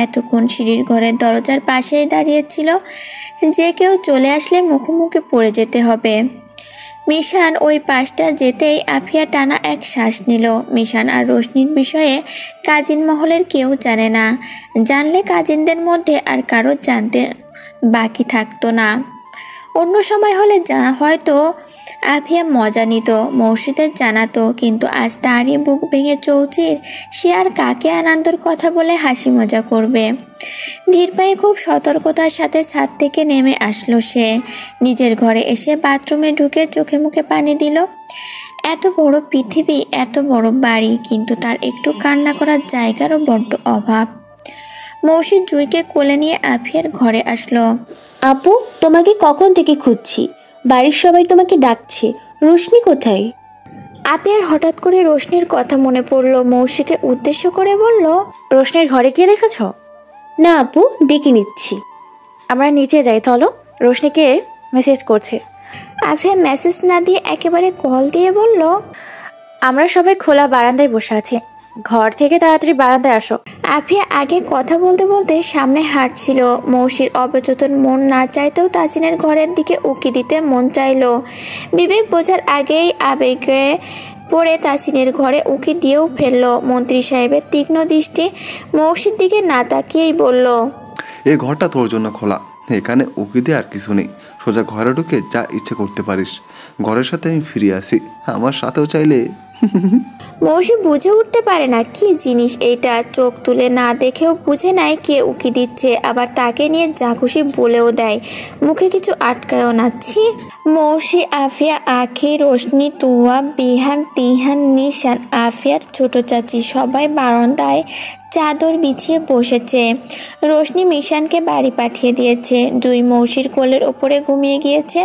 [SPEAKER 1] এতক্ষণ সিঁড়ির ঘরের দরজার পাশেই দাঁড়িয়েছিল। যে কেউ চলে আসলে মুখোমুখি পড়ে যেতে হবে। মিশান ওই পাশটা যেতেই আফিয়া টানা এক শ্বাস নিল। মিশান আর রোশনির বিষয়ে কাজিন মহলের কেউ জানে না। জানলে কাজিনদের মধ্যে আর কারো জানতে বাকি থাকতো না। অন্য সময় হলে হয়তো আফিয়া মজা নিত, মৌসিদের জানাতো, কিন্তু আজ তারই বুক ভেঙে চৌচির। সে আর কাকে আনন্দের কথা বলে হাসি মজা করবে? ধীর পায়ে খুব সতর্কতার সাথে ছাদ থেকে নেমে আসলো সে। নিজের ঘরে এসে বাথরুমে ঢুকে চোখে মুখে পানি দিল। এত বড় পৃথিবী, এত বড় বাড়ি, কিন্তু তার একটু কান্না করার জায়গারও বড্ড অভাব। মৌসি জুইকে কোলে নিয়ে আফিয়ার ঘরে আসলো।
[SPEAKER 3] আপু, তোমাকে কখন থেকে খুঁজছি, বাড়ির সবাই তোমাকে ডাকছে। রোশনি কোথায়?
[SPEAKER 1] আফিয়ার হঠাৎ করে রোশনির কথা মনে পড়লো। মৌসিকে উদ্দেশ্য করে বলল,
[SPEAKER 13] রোশনির ঘরে গিয়ে দেখেছ?
[SPEAKER 3] না আপু, ডেকে নিচ্ছি।
[SPEAKER 13] আমরা নিচে যাই, চলো। রোশনিকে মেসেজ করছে।
[SPEAKER 1] আফিয়া মেসেজ না দিয়ে একেবারে কল দিয়ে বলল,
[SPEAKER 13] আমরা সবাই খোলা বারান্দায় বসে আছি, ঘর থেকে তাড়াতাড়ি বারান্দায় আসো।
[SPEAKER 1] আফিয়া আগে কথা বলতে বলতে সামনে হাঁটছিল। মৌসির অবচেতন মন না চাইতেও তাসিনের ঘরের দিকে উকি দিতে মন চাইলো। বিবেক বোঝার আগেই আবেগে পড়ে তাসিনের ঘরে উকি দিয়েও ফেললো। মন্ত্রী সাহেবের তীক্ষ্ণ দৃষ্টি মৌসির দিকে না তাকিয়েই বলল,
[SPEAKER 10] এই ঘরটা তোর জন্য খোলা, এখানে উকি দিয়ে আর কিছু নেই। সোজা ঘরে ঢুকে যা ইচ্ছে করতে পারিস। ঘরের সাথে আমি ফিরে আসি, আমার সাথেও চাইলে।
[SPEAKER 1] মৌসি বুঝে উঠতে পারে না কি জিনিস এইটা। চোখ তুলে না দেখেও বুঝে নেয় কে উকি দিচ্ছে, আবার তাকে নিয়ে যা খুশি বলেও দেয়, মুখে কিছু আটকায়ও না। ছি! মৌসি, আফিয়া, আখি, রোশনি, তুয়া, বিহান, তিহান, নিশান, আফিয়ার ছোট চাচি সবাই বারান্দায় চাদর বিছিয়ে বসেছে। রোশনি মিশানকে বাড়ি পাঠিয়ে দিয়েছে। জুই মৌসির কোলের ওপরে ঘুমিয়ে গিয়েছে।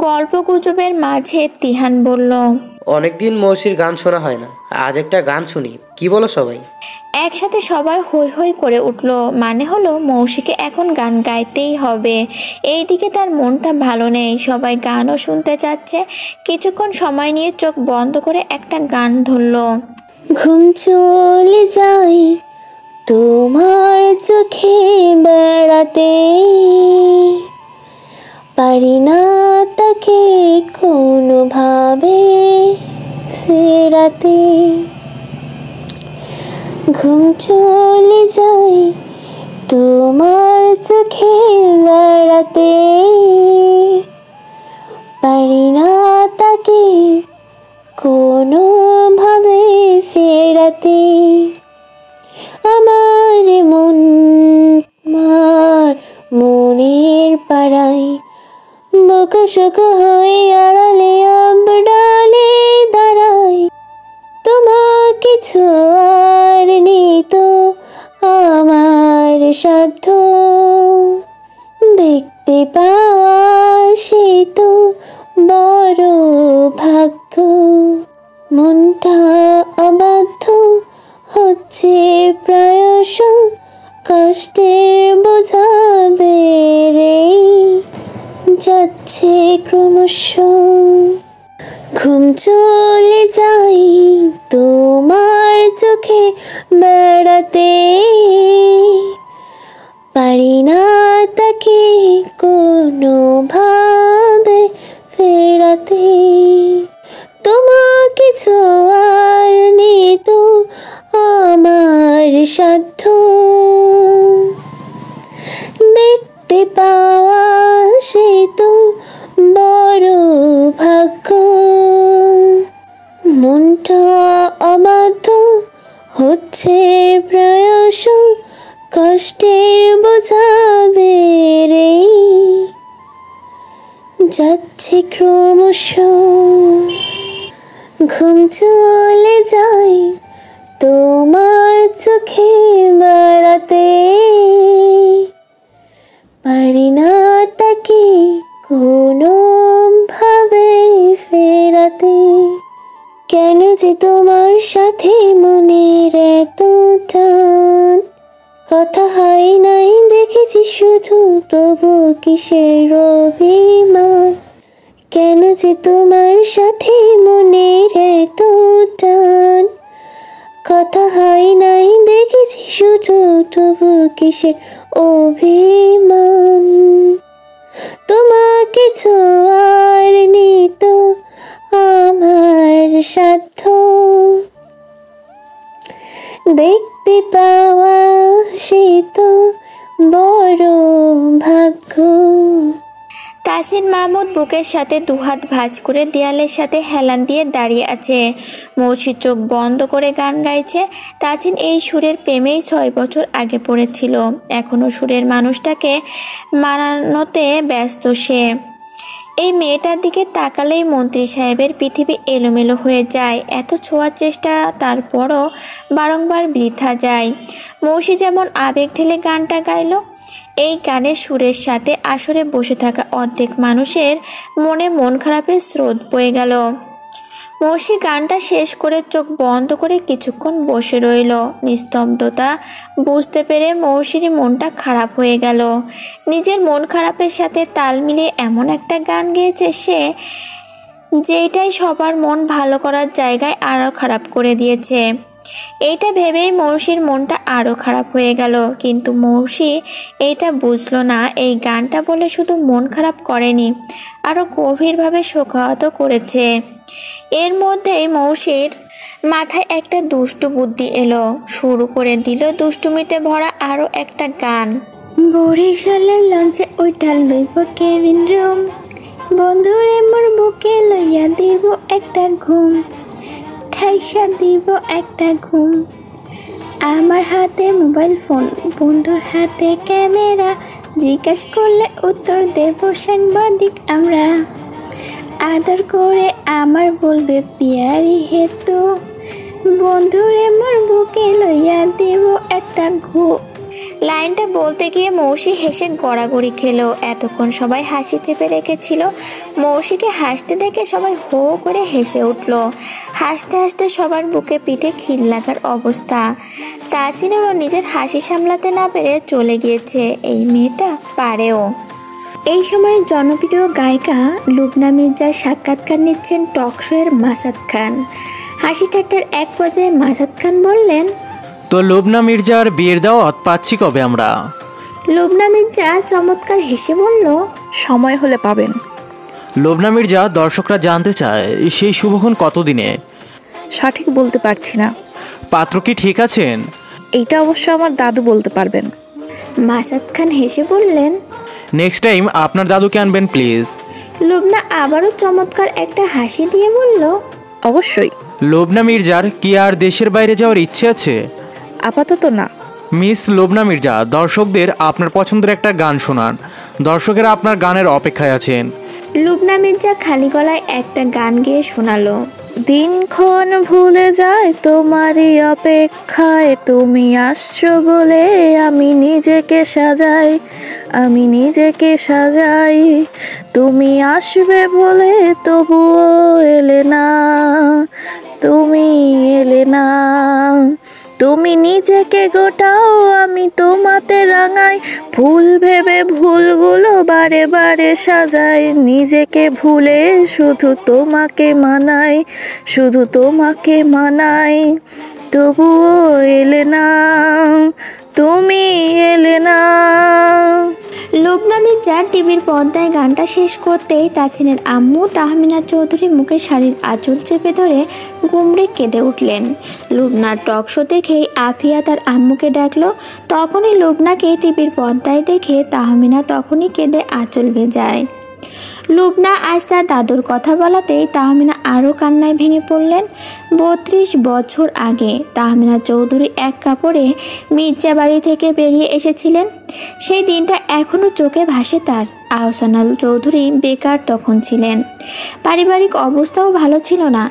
[SPEAKER 1] গল্প গুজবের মাঝে তিহান বলল,
[SPEAKER 11] অনেকদিন মৌসির গান শোনা হয় না, আজ একটা গান শুনি, কি বলো সবাই?
[SPEAKER 1] একসাথে সবাই হৈ হৈ করে উঠল। মানে হলো মৌসিকে এখন গান গাইতেই হবে। এইদিকে তার মনটা ভালো নেই, সবাই গানও শুনতে চাচ্ছে। কিছুক্ষণ সময় নিয়ে চোখ বন্ধ করে একটা গান ধরল।
[SPEAKER 3] ঘুম চলে যাই তোমার চোখে বেড়াতে, পারি না তাকে কোনোভাবে ফেরাতে। ঘুম চলে যাই তোমার চোখে বেড়াতে, পারি না তাকে কোনোভাবে ফেরাতে। আমার মন মার মনের পাড়ায় বোকাশোকা হয়ে আড়ালে আবডালে দাঁড়ায়। তোমাকে ছোঁয়ার নেই তো আমার সাধ্য, দেখতে পাওয়া সে তো বড় ভাগ্য। মনটা অবাধ্য হচ্ছে প্রায়শ, কষ্টের বোঝা বেড়ে যাচ্ছে ক্রমশ। ঘুম চলে যাই তোমার চোখে বেড়াতে, পারি না তাকে কোনোভাবে ফেরাতে। তোমাকে ছোঁয়ার নেই তো আমার সাধ্য, দেখতে পাওয়া সে তো বড় ভাগ্য। মনটা অবাধ্য হচ্ছে প্রায়শ, কষ্টের বোঝা বেড়ে যাচ্ছে ক্রমশ। ঘুম চলে যাই তোমার চোখে বেড়াতে, পারি না তাকে কোনোভাবে ফেরাতে। কেন যে তোমার সাথে মনের এত টান, কথা হয় নাই দেখেছি শুধু, তবু কিসের অভিমান। কেন যে তোমার সাথে মনের এত টান, কথা হয় নাই দেখেছি শুধু, তবু কিসের অভিমান। তোমাকে ছোঁয়ার নেই তো আমার সাধ্য, দেখতে পাওয়া সে তো বড় ভাগ্য।
[SPEAKER 1] তাসিন মাহমুদ বুকের সাথে দুহাত ভাঁজ করে দেয়ালের সাথে হেলান দিয়ে দাঁড়িয়ে আছে। মৌসি চোখ বন্ধ করে গান গাইছে। তাসিন এই সুরের প্রেমেই 6 বছর আগে পড়েছিল। এখনো সুরের মানুষটাকে মানানোতে ব্যস্ত সে। এই মেয়েটার দিকে তাকালেই মন্ত্রী সাহেবের পৃথিবী এলোমেলো হয়ে যায়। এত ছোঁয়ার চেষ্টা তারপরও বারংবার বৃথা যায়। মৌসি যেমন আবেগ ঢেলে গানটা গাইল। এই গানের সুরের সাথে আসরে বসে থাকা অর্ধেক মানুষের মনে মন খারাপের স্রোত বয়ে গেল। মৌসি গানটা শেষ করে চোখ বন্ধ করে কিছুক্ষণ বসে রইল। নিস্তব্ধতা বুঝতে পেরে মৌসির মনটা খারাপ হয়ে গেল। নিজের মন খারাপের সাথে তাল মিলিয়ে এমন একটা গান গেয়েছে সে, যেটাই সবার মন ভালো করার জায়গায় আরও খারাপ করে দিয়েছে। এইটা ভেবেই মৌসির মনটা আরও খারাপ হয়ে গেল। কিন্তু মৌসি এইটা বুঝলো না, এই গানটা বলে শুধু মন খারাপ করেনি, আরও গভীরভাবে শোকাহত করেছে। এর মধ্যেই মৌসির মাথায় একটা দুষ্টু বুদ্ধি এলো। শুরু করে দিল দুষ্টুমিতে ভরা আরও একটা গান। বরিশালের লঞ্চে ওইটা লইব কেবিন রুম, বন্ধুরে মোর বুকে লইয়া দিব একটা ঘুম, ঠাইসা দিব একটা ঘুম। আমার হাতে মোবাইল ফোন, বন্ধুর হাতে ক্যামেরা, জিজ্ঞাস করলে উত্তর দেব সাংবাদিক আমরা। আদর করে আমার বলবে পিয়ারি হেতু, বন্ধুরে মোর বুকে লইয়া দেব একটা ঘুম। লাইনটা বলতে গিয়ে মৌসি হেসে গড়াগড়ি খেলো। এতক্ষণ সবাই হাসি চেপে রেখেছিল। মৌসিকে হাসতে দেখে সবাই হো করে হেসে উঠল। হাসতে হাসতে সবার বুকে পিঠে খিল লাগার অবস্থা। তাসিনেরও নিজের হাসি সামলাতে না পেরে চলে গিয়েছে। এই মেয়েটা পারেও। এই সময় জনপ্রিয় গায়িকা লুবনা মির্জার সাক্ষাৎকার নিচ্ছেন টকশোয়ের মাসাদ খান। হাসি ঠাট্টার এক পর্যায়ে মাসাদ খান বললেন,
[SPEAKER 14] তো লুবনা মির্জার বিয়ের দাওয়াত পাচ্ছি কবে আমরা?
[SPEAKER 1] লুবনা মির্জা চমৎকার হেসে বলল,
[SPEAKER 15] সময় হলে পাবেন।
[SPEAKER 14] লুবনা মির্জা দর্শকরা জানতে চায় সেই শুভক্ষণ কতদিনে?
[SPEAKER 15] সঠিক বলতে পারছি না।
[SPEAKER 14] পাত্র কি ঠিক আছেন?
[SPEAKER 15] এইটা অবশ্য আমার দাদু বলতে পারবেন।
[SPEAKER 1] মাসাদ খান হেসে বললেন,
[SPEAKER 14] নেক্সট টাইম আপনার দাদুকে আনবেন প্লিজ।
[SPEAKER 1] লুবনা আবারও চমৎকার একটা হাসি দিয়ে বলল,
[SPEAKER 15] অবশ্যই।
[SPEAKER 14] লুবনা মির্জার কি আর দেশের বাইরে যাওয়ার ইচ্ছে আছে?
[SPEAKER 15] আপাতত না।
[SPEAKER 14] মিস লুবনা মির্জা, দর্শকদের আপনার পছন্দের একটা গান শোনান। দর্শকেরা আপনার গানের অপেক্ষায় আছেন।
[SPEAKER 1] লুবনা মির্জা খালি গলায় একটা গান গেয়ে শোনালো।
[SPEAKER 15] দিনক্ষণ ভুলে যায় তোমারই অপেক্ষায়, তুমি আসছো বলে আমি নিজেকে সাজাই, আমি নিজেকে সাজাই। তুমি আসবে বলে তবুও এলে না, তুমি এলে না। তুমি নিজেকে গোটাও, আমি তোমাতে রাঙাই, ভুল ভেবে ভুলগুলো বারে বারে সাজাই। নিজেকে ভুলে শুধু তোমাকে মানাই, শুধু তোমাকে মানাই। তবুও এলে না, তুমি এলে না।
[SPEAKER 1] লুবনা মির্জা টিভির পর্দায় গানটা শেষ করতেই তাসিনের আম্মু তাহমিনা চৌধুরী মুখে শাড়ির আঁচল চেপে ধরে গুমড়ে কেঁদে উঠলেন। লুবনার টক শো দেখেই আফিয়া তার আম্মুকে ডাকলো। তখনই লুবনাকে টিভির পর্দায় দেখে তাহমিনা তখনই কেঁদে আঁচল ভেজায়। লুবনা আজ তার দাদুর কথা বলাতেই তাহমিনা আরও কান্নায় ভেঙে পড়লেন। 32 বছর আগে তাহমিনা চৌধুরী এক কাপড়ে মির্জা বাড়ি থেকে বেরিয়ে এসেছিলেন। সেই দিনটা এখনও চোখে ভাসে তার। আহসানুল চৌধুরী বেকার তখন ছিলেন, পারিবারিক অবস্থাও ভালো ছিল না।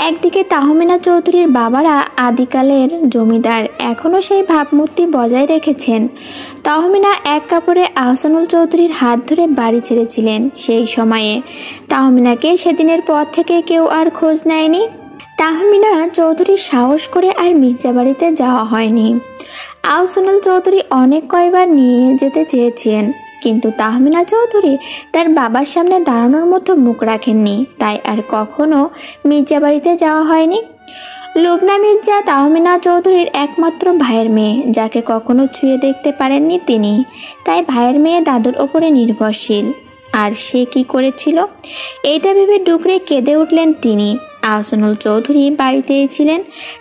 [SPEAKER 1] একদিকে তাহমিনা চৌধুরীর বাবারা আদিকালের জমিদার, এখনও সেই ভাবমূর্তি বজায় রেখেছেন। তাহমিনা এক কাপড়ে আহসানুল চৌধুরীর হাত ধরে বাড়ি ছেড়েছিলেন। সেই সময়ে তাহমিনাকে সেদিনের পর থেকে কেউ আর খোঁজ নেয়নি। তাহমিনা চৌধুরীর সাহস করে আর মির্জা বাড়িতে যাওয়া হয়নি। আহসানুল চৌধুরী অনেক কয়বার নিয়ে যেতে চেয়েছেন, কিন্তু তাহমিনা চৌধুরী তার বাবার সামনে দাঁড়ানোর মতো মুখ রাখেননি। তাই আর কখনো মির্জা বাড়িতে যাওয়া হয়নি। লুবনা মির্জা তাহমিনা চৌধুরীর একমাত্র ভাইয়ের মেয়ে, যাকে কখনো ছুঁয়ে দেখতে পারেননি তিনি। তাই ভাইয়ের মেয়ে দাদুর ওপরে নির্ভরশীল। আর সে কি করেছিল, এইটা ভেবে ডুকরে কেঁদে উঠলেন তিনি। আহসানুল চৌধুরী বাড়িতেই ছিলেন।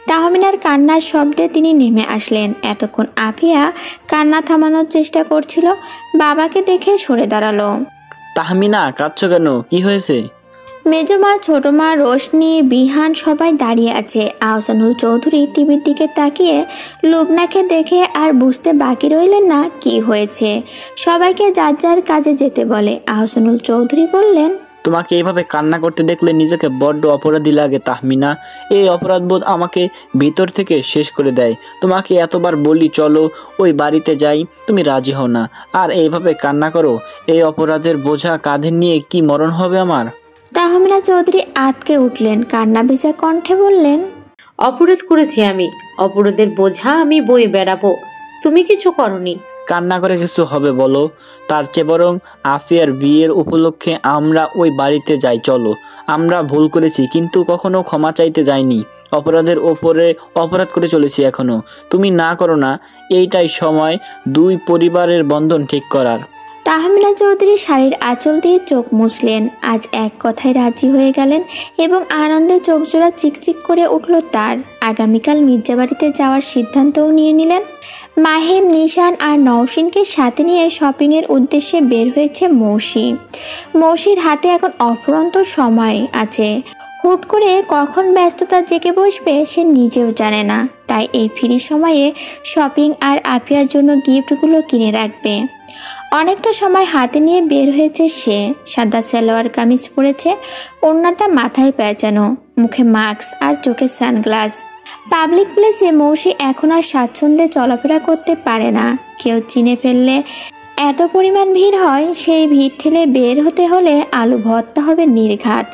[SPEAKER 1] তাহমিনার কান্নার শব্দে তিনি নেমে আসলেন। এতক্ষণ আফিয়া কান্না থামানোর চেষ্টা করছিল, বাবাকে দেখে সরে দাঁড়ালো।
[SPEAKER 5] তাহমিনা, কাঁদছো কেন? কি হয়েছে?
[SPEAKER 1] মেজমা, ছোট মা, রোশনি, বিহান সবাই দাঁড়িয়ে আছে। আহসানুল চৌধুরী টিভির দিকে তাকিয়ে লুবনাকে দেখে আর বুঝতে বাকি রইলেন না কি হয়েছে। সবাইকে যার যার কাজে যেতে বলে। আহসানুল চৌধুরী বললেন,
[SPEAKER 5] তোমাকে এইভাবে কান্না করতে দেখলে নিজেকে বড্ড অপরাধী লাগে তাহমিনা। এই অপরাধবোধ আমাকে ভিতর থেকে শেষ করে দেয়। তোমাকে এতবার বলি চলো ওই বাড়িতে যাই, তুমি রাজি হও না, আর এইভাবে কান্না করো। এই অপরাধের বোঝা কাঁধে নিয়ে কি মরণ হবে আমার?
[SPEAKER 1] তাহমিনা চৌধুরী আতকে উঠলেন, কান্না ভেজা কণ্ঠে বললেন,
[SPEAKER 16] অপরাধ করেছি আমি, অপরাধের বোঝা আমি বয়ে বেড়াবো, তুমি কিছু করনি।
[SPEAKER 5] কান্না করে কিছু হবে বলো? তার চেয়ে বরং আফিয়ার বিয়ের উপলক্ষে আমরা ওই বাড়িতে যাই চলো। আমরা ভুল করেছি, কিন্তু কখনো ক্ষমা চাইতে যাইনি। অপরাধের ওপরে অপরাধ করে চলেছি এখনো। তুমি না করো না, এইটাই সময় দুই পরিবারের বন্ধন ঠিক করার।
[SPEAKER 1] তাহমিনা চৌধুরী শাড়ির আঁচল দিয়ে চোখ মুছলেন। আজ এক কথায় রাজি হয়ে গেলেন এবং আনন্দে চোখজোড়া চিকচিক করে উঠল তার। আগামীকাল মির্জাবাড়িতে যাওয়ার সিদ্ধান্তও নিয়ে নিলেন। মাহিম, নিশান আর নওশিনকে সাথে নিয়ে শপিংয়ের উদ্দেশ্যে বের হয়েছে মৌসি। মৌসির হাতে এখন অফুরন্ত সময় আছে। হুট করে কখন ব্যস্ততা জেগে বসবে সে নিজেও জানে না। তাই এই ফ্রি সময়ে শপিং আর আফিয়ার জন্য গিফটগুলো কিনে রাখবে। অনেকটা সময় হাতে নিয়ে বের হয়েছে সে। সাদা সালোয়ার কামিজ পরেছে, ওড়নাটা মাথায় পেঁচানো, মুখে মাস্ক আর চোখে সানগ্লাস। পাবলিক প্লেসে মৌসি এখন আর স্বাচ্ছন্দ্যে চলাফেরা করতে পারে না। কেউ চিনে ফেললে এত পরিমাণ ভিড় হয়, সেই ভিড় ঠেলে বের হতে হলে আলু ভর্তা হবে নির্ঘাত।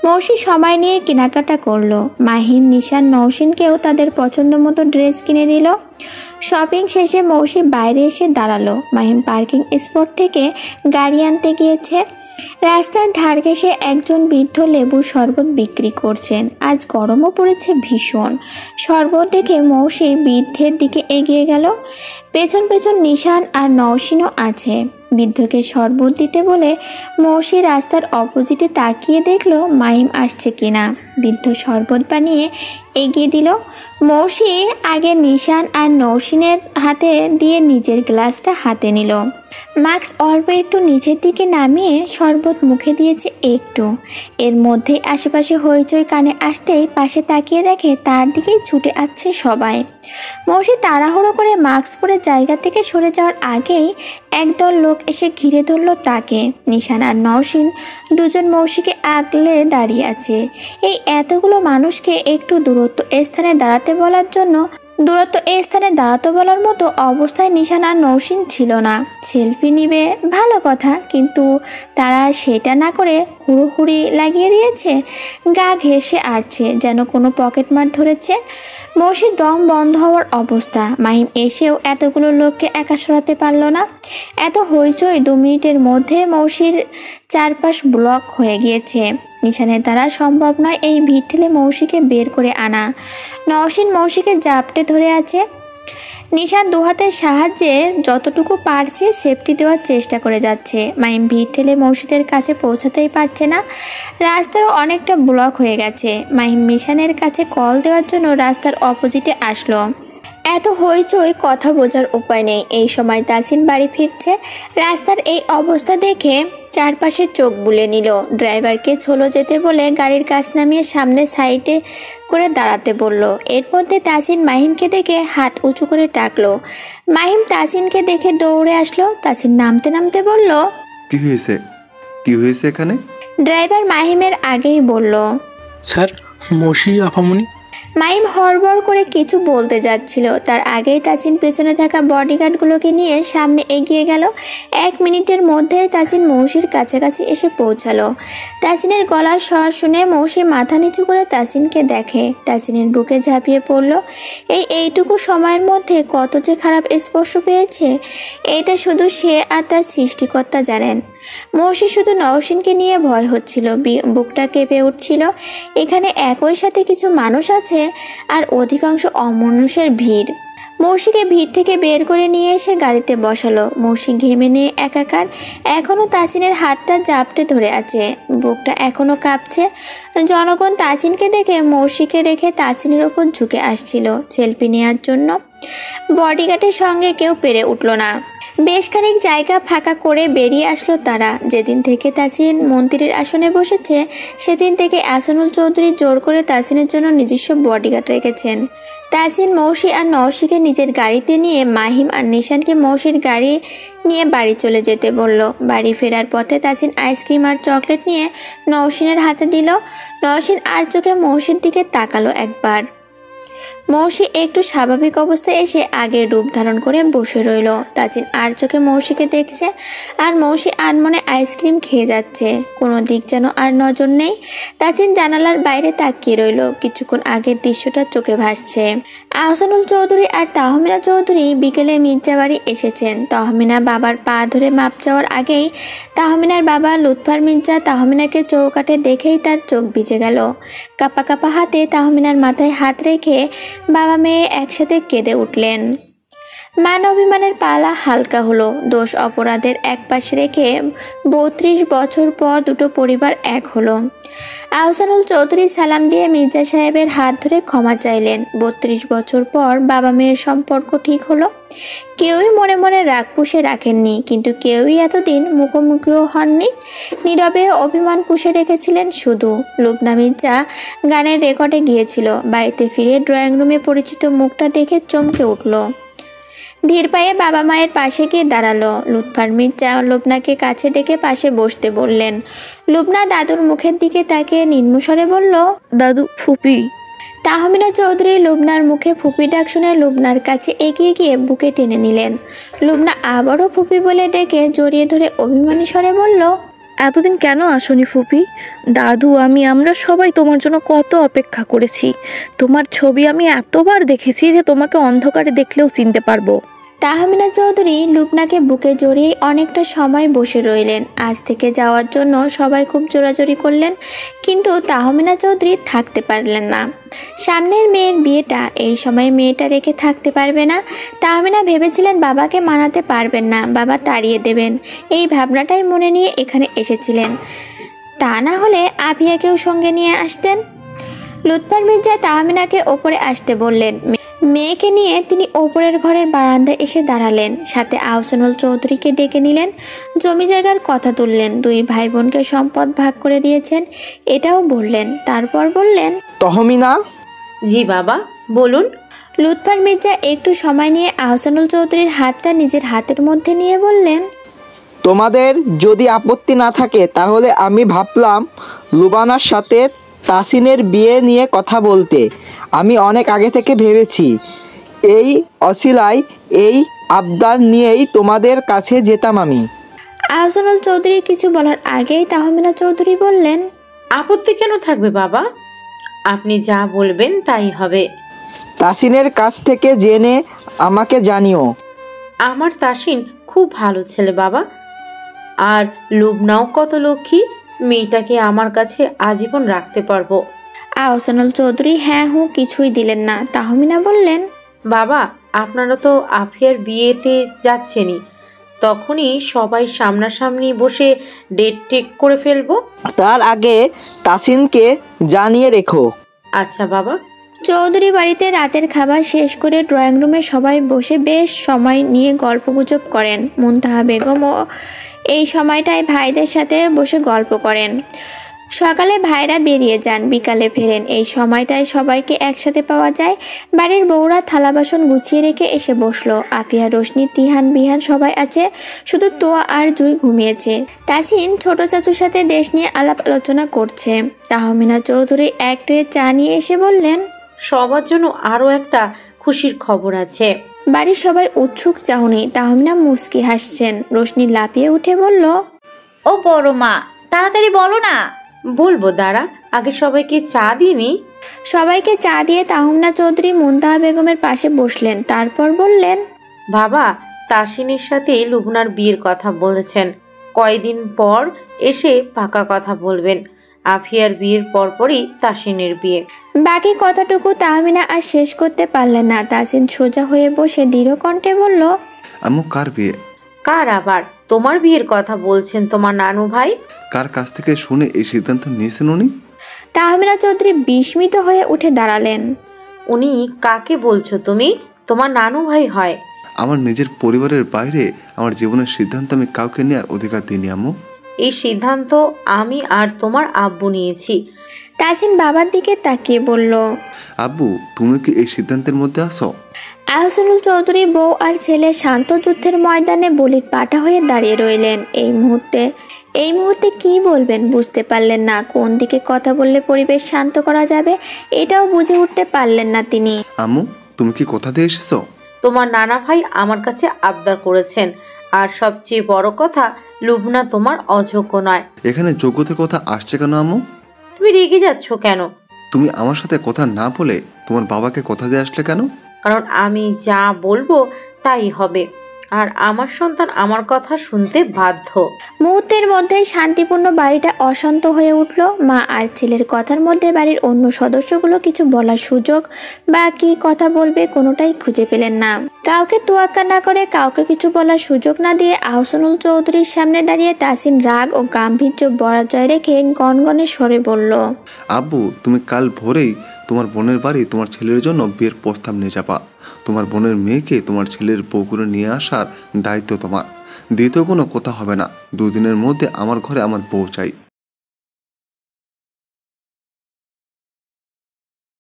[SPEAKER 1] মৌসি সময় নিয়ে কেনাকাটা করলো। মাহিম, নিশান, নওশিনকেও তাদের পছন্দ মতো ড্রেস কিনে দিল। শপিং শেষে মৌসি বাইরে এসে দাঁড়ালো। মাহিম পার্কিং স্পট থেকে গাড়ি আনতে গিয়েছে। রাস্তার ধার ঘেঁষে একজন বৃদ্ধ লেবুর শরবত বিক্রি করছেন। আজ গরমও পড়েছে ভীষণ। শরবত দেখে মৌসি বৃদ্ধের দিকে এগিয়ে গেল। পেছন পেছন নিশান আর নওশিনও আছে। বৃদ্ধকে শরবত দিতে বলে মৌসি রাস্তার অপোজিটে তাকিয়ে দেখলো মাহিম আসছে কিনা। বৃদ্ধ শরবত বানিয়ে এগিয়ে দিল। মৌসি আগে নিশান আর নওশিনের হাতে দিয়ে নিজের গ্লাসটা হাতে নিল। মাস্ক অল্প একটু নিচের দিকে নামিয়ে শরবত মুখে দিয়েছে একটু। এর মধ্যেই আশেপাশে হইচই কানে আসতেই পাশে তাকিয়ে দেখে তার দিকেই ছুটে আসছে সবাই। মৌসি তাড়াহুড়ো করে মাস্ক পরে জায়গা থেকে সরে যাওয়ার আগেই একদল লোক এসে ঘিরে ধরল তাকে। নিশান আর নওশিন দুজন মৌসিকে আগলে দাঁড়িয়ে আছে। এই এতগুলো মানুষকে একটু দূরত্ব স্থানে দাঁড়াতে বলার মতো অবস্থায় নিশান আর নওশিন ছিল না। সেলফি নিবে ভালো কথা, কিন্তু তারা সেটা না করে হুড়োহুড়ি লাগিয়ে দিয়েছে। গা ঘেঁষে আসছে, যেন কোনো পকেটমার ধরেছে। মৌসির দম বন্ধ হওয়ার অবস্থা। মাহিম এসেও এতগুলো লোককে একা সরাতে পারল না। এত হইচই 2 মিনিটের মধ্যে মৌসির চারপাশ ব্লক হয়ে গিয়েছে। নিশানের দ্বারা সম্ভব নয় এই ভিড় ঠেলে মৌসিকে বের করে আনা। নওশিন মৌসিকে জাপটে ধরে আছে। নিশান দুহাতের সাহায্যে যতটুকু পারছে সেফটি দেওয়ার চেষ্টা করে যাচ্ছে। মাহিম ভিড় ঠেলে মৌসিদের কাছে পৌঁছাতেই পারছে না। রাস্তারও অনেকটা ব্লক হয়ে গেছে। মাহিম নিশানের কাছে কল দেওয়ার জন্য রাস্তার অপোজিটে আসলো। এত হইচই, কথা বোঝার উপায় নেই। এই সময় তাসিন বাড়ি ফিরছে। রাস্তার এই অবস্থা দেখে চারপাশে চোখ বুলে নিল। ড্রাইভারকে চলো যেতে বলে গাড়ির কাছ নামিয়ে সামনে সাইডে করে দাঁড়াতে বলল। এর মধ্যে তাসিন মাহিমকে দেখে হাত উঁচু করে ডাকলো। মাহিম তাসিনকে দেখে দৌড়ে আসলো। তাসিন নামতে নামতে বলল,
[SPEAKER 10] কি হয়েছে এখানে?
[SPEAKER 1] ড্রাইভার মাহিমের আগেই বলল,
[SPEAKER 17] স্যার, মৌসি আপামনি।
[SPEAKER 1] মাহিম হড়বড় করে কিছু বলতে যাচ্ছিল, তার আগেই তাসিন পেছনে থাকা বডিগার্ডগুলোকে নিয়ে সামনে এগিয়ে গেল। 1 মিনিটের মধ্যে তাসিন মৌসির কাছাকাছি এসে পৌঁছালো। তাসিনের গলার স্বর শুনে মৌসি মাথা নিচু করে তাসিনকে দেখে। তাসিনের বুকে ঝাঁপিয়ে পড়ল। এইটুকু সময়ের মধ্যে কত যে খারাপ স্পর্শ পেয়েছে, এইটা শুধু সে আর তার সৃষ্টিকর্তা জানেন। মৌসি শুধু নওশিনকে নিয়ে ভয় হচ্ছিল, বুকটা কেঁপে উঠছিল। এখানে একই সাথে কিছু মানুষ আছে আর অধিকাংশ অমানুষের ভিড়। মৌসিকে ভিড় থেকে বের করে নিয়ে এসে গাড়িতে বসালো। মৌসি ঘেমে নিয়ে একাকার। এখনো তাসিনের হাতটা জাপটে ধরে আছে, বুকটা এখনো কাঁপছে। জনগণ তাসিনকে দেখে মৌসিকে রেখে তাসিনের ওপর ঝুঁকে আসছিল সেলফি নেওয়ার জন্য। বডিগার্ডের সঙ্গে কেউ পেরে উঠল না। বেশ খানিক জায়গা ফাঁকা করে বেরিয়ে আসলো তারা। যেদিন থেকে তাসিন মন্ত্রীর আসনে বসেছে সেদিন থেকে আহসানুল চৌধুরী জোর করে তাসিনের জন্য নিজস্ব বডিগার্ড রেখেছেন। তাসিন মৌসি আর নওশিকে নিজের গাড়িতে নিয়ে মাহিম আর নিশানকে মৌসির গাড়ি নিয়ে বাড়ি চলে যেতে বলল। বাড়ি ফেরার পথে তাসিন আইসক্রিম আর চকলেট নিয়ে নওশিনের হাতে দিল। নওশিন আর চোখে মৌসির দিকে তাকালো একবার। মৌসি একটু স্বাভাবিক অবস্থায় এসে আগের রূপ ধারণ করে বসে রইল। তাসিন আর চোখে মৌসিকে দেখছে আর মৌসি আনমনে আইসক্রিম খেয়ে যাচ্ছে। কোনো দিক যেন আর নজর নেই। তাসিন জানালার বাইরে তাকিয়ে রইল। কিছুক্ষণ আগের দৃশ্যটা চোখে ভাসছে। আহসানুল চৌধুরী আর তাহমিনা চৌধুরী বিকেলে মির্জা বাড়ি এসেছেন। তাহমিনা বাবার পা ধরে মাপ চাওয়ার আগেই তাহমিনার বাবা লুৎফার মির্জা তাহমিনাকে চৌকাঠে দেখেই তার চোখ ভিজে গেল। কাপা কাপা হাতে তাহমিনার মাথায় হাত রেখে বাবা মেয়ে একসাথে কেঁদে উঠলেন। মান অভিমানের পালা হালকা হলো। দোষ অপরাধের এক পাশে রেখে 32 বছর পর দুটো পরিবার এক হলো। আহসানুল চৌধুরী সালাম দিয়ে মির্জা সাহেবের হাত ধরে ক্ষমা চাইলেন। 32 বছর পর বাবা মেয়ের সম্পর্ক ঠিক হলো। কেউই মনে মনে রাগ পুষে রাখেননি, কিন্তু কেউই এতদিন মুখোমুখিও হননি। নীরবে অভিমান পুষে রেখেছিলেন শুধু। লুবনা মির্জা গানের রেকর্ডে গিয়েছিল। বাড়িতে ফিরে ড্রয়িং রুমে পরিচিত মুখটা দেখে চমকে উঠল। ধীর পায়ে বাবা মায়ের পাশে গিয়ে দাঁড়ালো। লুৎফার মির্জা লুবনাকে কাছে ডেকে পাশে বসতে বললেন। লুবনা দাদুর মুখের দিকে তাকিয়ে নিম্নস্বরে বলল,
[SPEAKER 15] দাদু, ফুপি।
[SPEAKER 1] তাহমিনা চৌধুরী লুবনার মুখে ফুপি ডাক শুনে লুবনার কাছে এগিয়ে গিয়ে বুকে টেনে নিলেন। লুবনা আবারও ফুপি বলে ডেকে জড়িয়ে ধরে অভিমানী স্বরে বলল,
[SPEAKER 15] এতদিন কেন আসনি ফুপি? দাদু, আমরা সবাই তোমার জন্য কত অপেক্ষা করেছি। তোমার ছবি আমি এতবার দেখেছি যে তোমাকে অন্ধকারে দেখলেও চিনতে পারবো।
[SPEAKER 1] তাহমিনা চৌধুরী লুবনাকে বুকে জড়িয়ে অনেকটা সময় বসে রইলেন। আজ থেকে যাওয়ার জন্য সবাই খুব জোরাজোরি করলেন, কিন্তু তাহমিনা চৌধুরী থাকতে পারলেন না। সামনের মেয়ের বিয়েটা, এই সময় মেয়েটা রেখে থাকতে পারবে না। তাহমিনা ভেবেছিলেন বাবাকে মানাতে পারবেন না, বাবা তাড়িয়ে দেবেন। এই ভাবনাটাই মনে নিয়ে এখানে এসেছিলেন। তা না হলে আফিয়াকেও সঙ্গে নিয়ে আসতেন। লুৎফার মির্জা তাহমিনাকে ওপরে আসতে বললেন। মেয়েকে নিয়ে তিনি ওপরের ঘরের বারান্দায় এসে দাঁড়ালেন। সাথে আহসানুল চৌধুরীকে ডেকে নিলেন। জমি জায়গার কথা তুললেন। দুই ভাই বোনকে সম্পদ ভাগ করে দিয়েছেন, এটাও বললেন। তারপর বললেন,
[SPEAKER 11] তহমিনা।
[SPEAKER 16] জি বাবা, বলুন।
[SPEAKER 1] লুৎফার মির্জা একটু সময় নিয়ে আহসানুল চৌধুরীর হাতটা নিজের হাতের মধ্যে নিয়ে বললেন,
[SPEAKER 18] তোমাদের যদি আপত্তি না থাকে তাহলে আমি ভাবলাম লুবানার সাথে তাসিনের বিয়ে নিয়ে কথা বলতে। আমি অনেক আগে থেকে ভেবেছি এই অসিলায় এই আবদার নিয়েই তোমাদের কাছে যেতাম আমি।
[SPEAKER 1] আহসানুল চৌধুরী কিছু বলার আগেই তাহমিনা চৌধুরী বললেন,
[SPEAKER 16] আপত্তি কেন থাকবে বাবা? আপনি যা বলবেন তাই হবে।
[SPEAKER 18] তাসিনের কাছ থেকে জেনে আমাকে জানিও।
[SPEAKER 16] আমার তাসিন খুব ভালো ছেলে বাবা, আর লুবনাও কত লক্ষ্মী। মেয়েটাকে আমার কাছে আজীবন রাখতে পারবো।
[SPEAKER 1] আহসানুল চৌধুরী হ্যাঁ হু কিছুই দিলেন না। তাহমিনা বললেন,
[SPEAKER 16] বাবা, আপনারা তো আফিয়ার বিয়েতে যাচ্ছেনই, তখনই সবাই সামনাসামনি বসে ডেট ঠিক করে ফেলবো।
[SPEAKER 18] তার আগে তাসিনকে জানিয়ে রেখো।
[SPEAKER 16] আচ্ছা বাবা।
[SPEAKER 1] চৌধুরী বাড়িতে রাতের খাবার শেষ করে ড্রয়িং রুমে সবাই বসে বেশ সময় নিয়ে গল্পগুজব করেন। মুনতাহা বেগমও এই সময়টায় ভাইদের সাথে বসে গল্প করেন। সকালে ভাইরা বেরিয়ে যান, বিকালে ফেরেন। এই সময়টায় সবাইকে একসাথে পাওয়া যায়। বাড়ির বউরা থালা বাসন গুছিয়ে রেখে এসে বসলো। আফিয়া, রোশনি, তিহান, বিহান সবাই আছে, শুধু তোয়া আর জুই ঘুমিয়েছে। তাসিন ছোট চাচুর সাথে দেশ নিয়ে আলাপ আলোচনা করছে। তাহমিনা চৌধুরী এক ট্রে চা নিয়ে এসে বললেন,
[SPEAKER 16] সবার জন্য আরো একটা খুশির খবর আছে।
[SPEAKER 1] বাড়ির সবাই উৎসুক চাহনি। তাহমিনা মুস্কি হাসছেন। রোশনি লাফিয়ে উঠে বলল,
[SPEAKER 8] ও বড় মা, তাড়াতাড়ি বলো না।
[SPEAKER 16] বলবো, দাঁড়া, আগে সবাইকে চা দিইনি।
[SPEAKER 1] সবাইকে চা দিয়ে তাহমিনা চৌধুরী মুনতাহা বেগমের পাশে বসলেন। তারপর বললেন,
[SPEAKER 16] বাবা, তাসিনের সাথে লুবনার বিয়ের কথা বলেছেন। কয়দিন পর এসে পাকা কথা বলবেন। আফিয়ার বিয়ের পরপরই তাসিনের বিয়ে।
[SPEAKER 1] বাকি কথাটুকু তাহমিনা আর শেষ করতে পারলেন না। তাসিন সোজা হয়ে বসে দৃঢ় কণ্ঠে বলল,
[SPEAKER 10] আম্মু, কার বিয়ে?
[SPEAKER 16] কার আবার? তোমার বিয়ের কথা বলছেন তোমার নানু ভাই।
[SPEAKER 10] কার কাছ থেকে শুনে এই সিদ্ধান্ত নিয়েছেন উনি?
[SPEAKER 1] তাহমিনা চৌধুরী বিস্মিত হয়ে উঠে দাঁড়ালেন।
[SPEAKER 16] উনি কাকে বলছো তুমি? তোমার নানু ভাই হয়।
[SPEAKER 10] আমার নিজের পরিবারের বাইরে আমার জীবনের সিদ্ধান্ত আমি কাউকে নেওয়ার অধিকার দিইনি আম্মু।
[SPEAKER 16] এই সিদ্ধান্ত আমি আর তোমার আব্বু নিয়েছি।
[SPEAKER 1] তাসিন বাবার দিকে তাকিয়ে বলল,
[SPEAKER 10] আব্বু তুমি কি এই সিদ্ধান্তের মধ্যে আসো?
[SPEAKER 1] আহসানুল চৌধুরী বউ আর ছেলে শান্ত যুদ্ধের ময়দানে বলির পাঠা হয়ে দাঁড়িয়ে রইলেন। এই মুহূর্তে কি বলবেন বুঝতে পারলেন না, কোন দিকে কথা বললে পরিবেশ শান্ত করা যাবে এটাও বুঝে উঠতে পারলেন না তিনি।
[SPEAKER 10] আম্মু তুমি কি কোথা দিয়ে এসেছো?
[SPEAKER 16] তোমার নানা ভাই আমার কাছে আবদার করেছেন, আর সবচেয়ে বড় কথা লুবনা তোমার অযোগ্য নয়।
[SPEAKER 10] এখানে যোগ্যতার কথা আসছে কেন আম্মু?
[SPEAKER 16] তুমি রেগে যাচ্ছ কেন?
[SPEAKER 10] তুমি আমার সাথে কথা না বলে তোমার বাবাকে কথা দিয়ে আসলে কেন?
[SPEAKER 16] কারণ আমি যা বলবো তাই হবে, আর আমার সন্তান আমার কথা শুনতে বাধ্য।
[SPEAKER 1] মুহূর্তের মধ্যে শান্তিপূর্ণ বাড়িটা অশান্ত হয়ে উঠল। মা আর ছেলের কথার মধ্যে বাড়ির অন্য সদস্যগুলো কিছু বলার সুযোগ বা কি কথা বলবে কোনোটাই খুঁজে পেলেন না। কাউকে তোয়াক্কা না করে, কাউকে কিছু বলার সুযোগ না দিয়ে আহসানুল চৌধুরীর সামনে দাঁড়িয়ে তাসিন রাগ ও গাম্ভীর্য বরাজয় রেখে গনগনে স্বরে বলল,
[SPEAKER 10] আব্বু তুমি কাল ভোরেই তোমার বোনের বাড়ি তোমার ছেলের জন্য বিয়ের প্রস্তাব নিয়ে যাবা। তোমার বোনের মেয়েকে তোমার ছেলের বউ করে নিয়ে আসার দায়িত্ব তোমার। দ্বিতীয় কোনো কথা হবে না। 2 দিনের মধ্যে আমার ঘরে আমার বউ চাই।